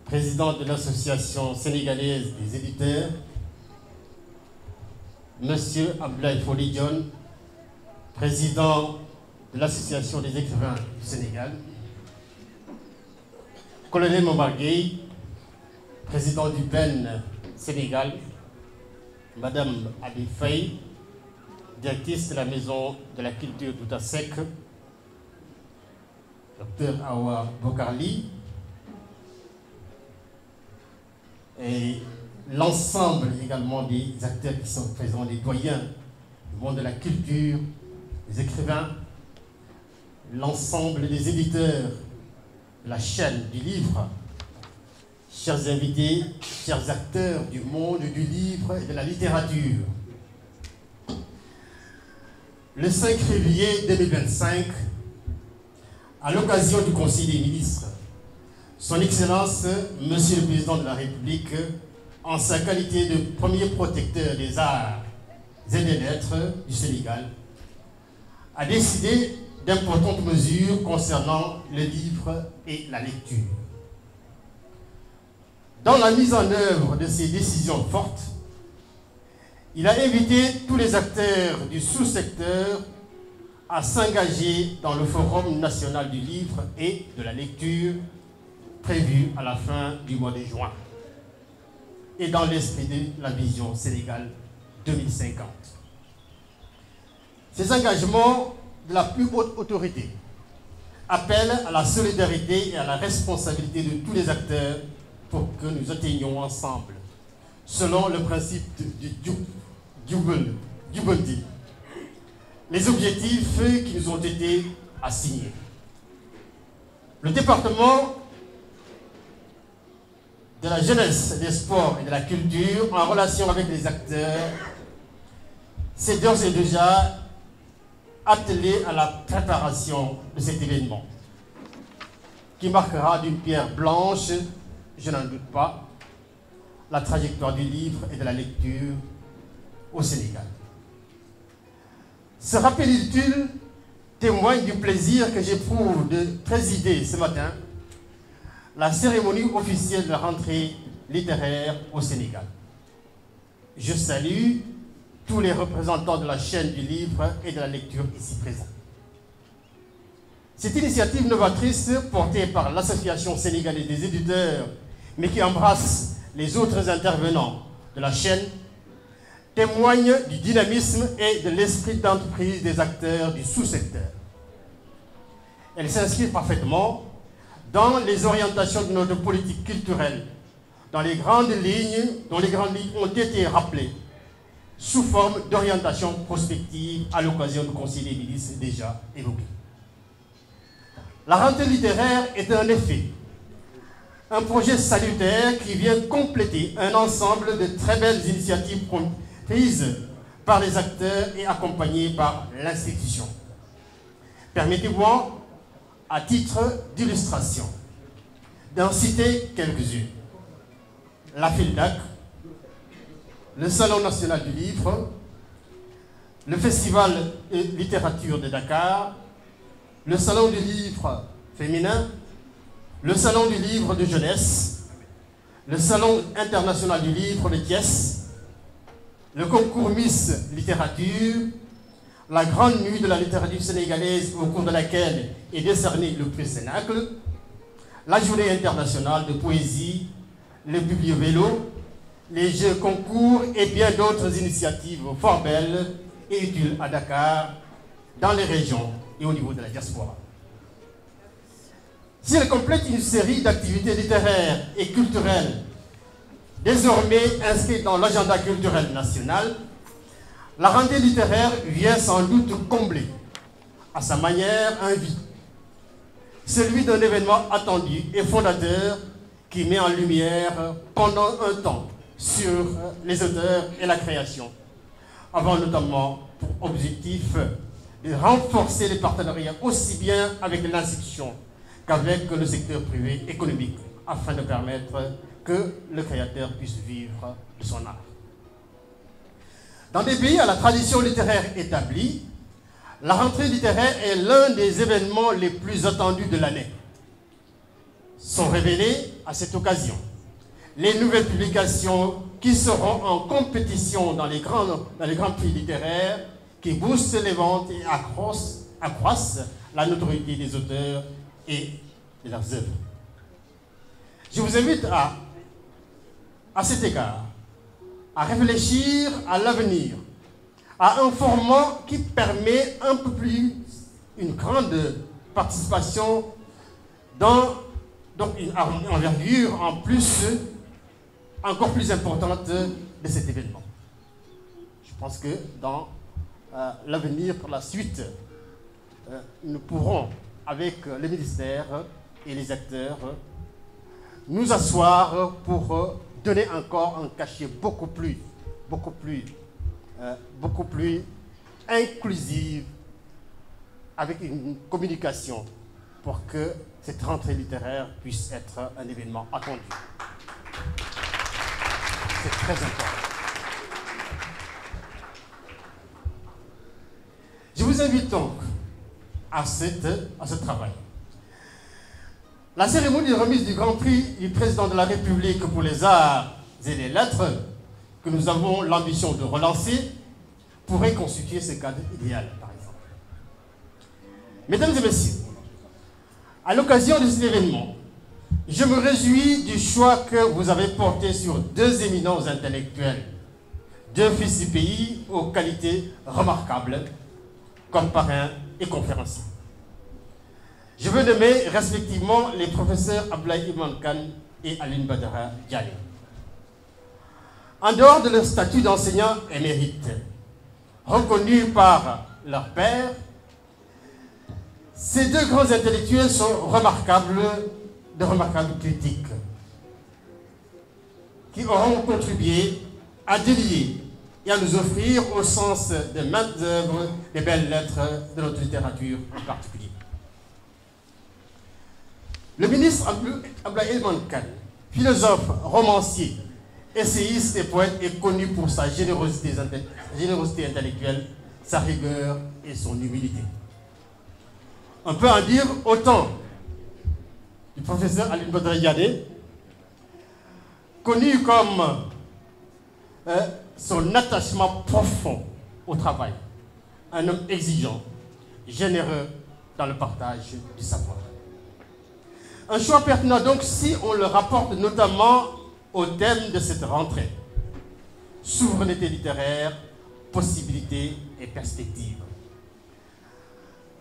présidente de l'Association sénégalaise des éditeurs, Monsieur Abdoulaye Foli Dione, président de l'Association des écrivains du Sénégal, Colonel Momar Gueye, président du PEN Sénégal, Madame Abi Faye, directrice de la Maison de la Culture Douta Seck, Dr Awa Bokarli, et l'ensemble également des acteurs qui sont présents, les doyens du monde de la culture, les écrivains, l'ensemble des éditeurs de la chaîne du livre, chers invités, chers acteurs du monde du livre et de la littérature. Le 5 février 2025, à l'occasion du Conseil des ministres, Son Excellence, Monsieur le Président de la République, en sa qualité de premier protecteur des arts et des lettres du Sénégal, a décidé d'importantes mesures concernant le livre et la lecture. Dans la mise en œuvre de ces décisions fortes, il a invité tous les acteurs du sous-secteur à s'engager dans le Forum national du livre et de la lecture prévu à la fin du mois de juin et dans l'esprit de la vision Sénégal 2050. Ces engagements de la plus haute autorité appellent à la solidarité et à la responsabilité de tous les acteurs pour que nous atteignions ensemble, selon le principe du Djibouti, les objectifs qui nous ont été assignés. Le département de la jeunesse, des sports et de la culture en relation avec les acteurs s'est d'ores et déjà attelé à la préparation de cet événement qui marquera d'une pierre blanche, je n'en doute pas, la trajectoire du livre et de la lecture au Sénégal. Ce rappel utile témoigne du plaisir que j'éprouve de présider ce matin la cérémonie officielle de la rentrée littéraire au Sénégal. Je salue tous les représentants de la chaîne du livre et de la lecture ici présents. Cette initiative novatrice, portée par l'Association sénégalaise des éditeurs, mais qui embrasse les autres intervenants de la chaîne, témoigne du dynamisme et de l'esprit d'entreprise des acteurs du sous-secteur. Elle s'inscrit parfaitement dans les orientations de notre politique culturelle, dont les grandes lignes ont été rappelées sous forme d'orientation prospective à l'occasion du Conseil des ministres déjà évoqué. La rentrée littéraire est en effet un projet salutaire qui vient compléter un ensemble de très belles initiatives prises par les acteurs et accompagnées par l'institution. Permettez-moi, à titre d'illustration, d'en citer quelques-unes. La FILDAC, le Salon national du livre, le Festival de littérature de Dakar, le Salon du livre féminin, le Salon du livre de jeunesse, le Salon international du livre de Thiès, le concours Miss Littérature, la grande nuit de la littérature sénégalaise au cours de laquelle est décerné le prix Cénacle, la journée internationale de poésie, le biblio-vélo, les jeux concours et bien d'autres initiatives fort belles et utiles à Dakar, dans les régions et au niveau de la diaspora. S'il complète une série d'activités littéraires et culturelles désormais inscrites dans l'agenda culturel national, la rentrée littéraire vient sans doute combler, à sa manière, un vide, celui d'un événement attendu et fondateur qui met en lumière pendant un temps sur les auteurs et la création, avant notamment pour objectif de renforcer les partenariats aussi bien avec l'institution qu'avec le secteur privé économique, afin de permettre que le créateur puisse vivre de son art. Dans des pays à la tradition littéraire établie, la rentrée littéraire est l'un des événements les plus attendus de l'année. Sont révélées à cette occasion les nouvelles publications qui seront en compétition dans les grands prix littéraires, qui boostent les ventes et accroissent la notoriété des auteurs et de leurs œuvres. Je vous invite à cet égard à réfléchir à l'avenir, à un format qui permet un peu plus une grande participation dans une envergure en plus, encore plus importante de cet événement. Je pense que dans l'avenir, pour la suite, nous pourrons, avec le ministère et les acteurs, nous asseoir pour donner encore un cachet beaucoup plus inclusive, avec une communication pour que cette rentrée littéraire puisse être un événement attendu. C'est très important. Je vous invite donc à ce travail. La cérémonie de remise du Grand Prix du Président de la République pour les arts et les lettres, que nous avons l'ambition de relancer, pourrait constituer ce cadre idéal, par exemple. Mesdames et messieurs, à l'occasion de cet événement, je me réjouis du choix que vous avez porté sur deux éminents intellectuels, deux fils du pays aux qualités remarquables, comme parrains et conférenciers. Je veux nommer respectivement les professeurs Abdoulaye Ibn Khan et Aline Badara Diallo. En dehors de leur statut d'enseignant émérite, reconnus par leur père, ces deux grands intellectuels sont de remarquables critiques. qui auront contribué à délier et à nous offrir au sens de maintes œuvres les belles lettres de notre littérature en particulier. Le ministre Abdoulaye Kane, philosophe, romancier, essayiste et poète, est connu pour sa générosité intellectuelle, sa rigueur et son humilité. On peut en dire autant du professeur Alioune Badara Diané, connu comme son attachement profond au travail, un homme exigeant, généreux dans le partage du savoir. Un choix pertinent donc si on le rapporte notamment au thème de cette rentrée. Souveraineté littéraire, possibilités et perspectives.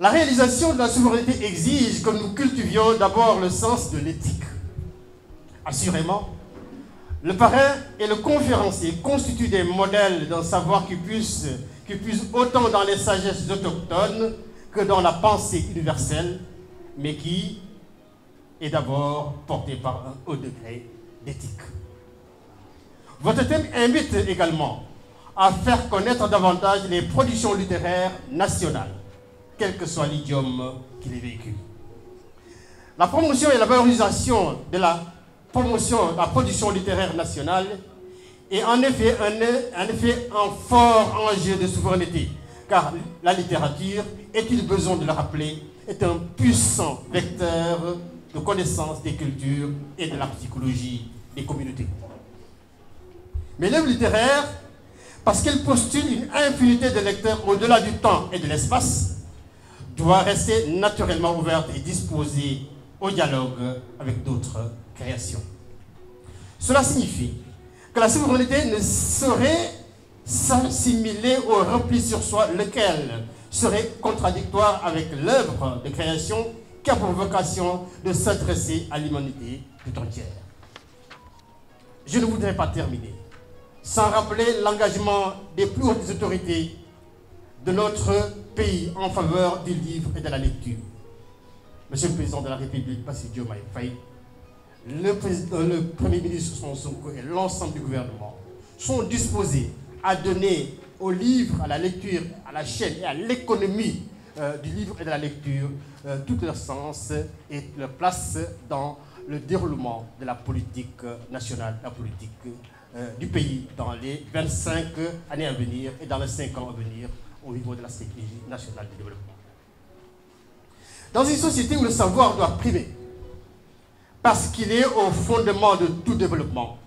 La réalisation de la souveraineté exige que nous cultivions d'abord le sens de l'éthique. Assurément, le parrain et le conférencier constituent des modèles d'un savoir qui puise autant dans les sagesses autochtones que dans la pensée universelle, mais qui est d'abord porté par un haut degré d'éthique. Votre thème invite également à faire connaître davantage les productions littéraires nationales, quel que soit l'idiome qui les véhicule. La promotion et la valorisation de la production littéraire nationale est en effet un fort enjeu de souveraineté, car la littérature, est-il besoin de le rappeler, est un puissant vecteur de connaissance des cultures et de la psychologie des communautés. Mais l'œuvre littéraire, parce qu'elle postule une infinité de lecteurs au-delà du temps et de l'espace, doit rester naturellement ouverte et disposée au dialogue avec d'autres créations. Cela signifie que la souveraineté ne saurait s'assimiler au repli sur soi, lequel serait contradictoire avec l'œuvre de création qui a pour vocation de s'adresser à l'humanité tout entière. Je ne voudrais pas terminer sans rappeler l'engagement des plus hautes autorités de notre pays en faveur du livre et de la lecture. Monsieur le Président de la République, Bassirou Diomaye Faye, le Premier ministre Ousmane Sonko et l'ensemble du gouvernement sont disposés à donner au livre, à la lecture, à la chaîne et à l'économie du livre et de la lecture tout leur sens et leur place dans le déroulement de la politique nationale, la politique du pays dans les 25 années à venir et dans les 5 ans à venir au niveau de la stratégie nationale de développement. Dans une société où le savoir doit primer, parce qu'il est au fondement de tout développement,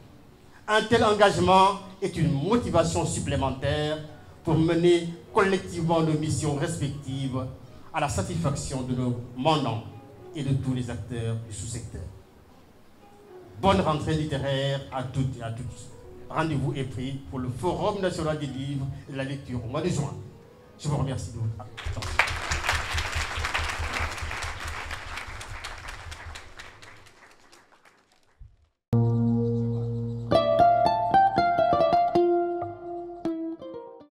un tel engagement est une motivation supplémentaire pour mener collectivement nos missions respectives à la satisfaction de nos mandants et de tous les acteurs du sous-secteur. Bonne rentrée littéraire à toutes et à tous. Rendez-vous est pris pour le Forum national des livres et de la lecture au mois de juin. Je vous remercie de votre attention.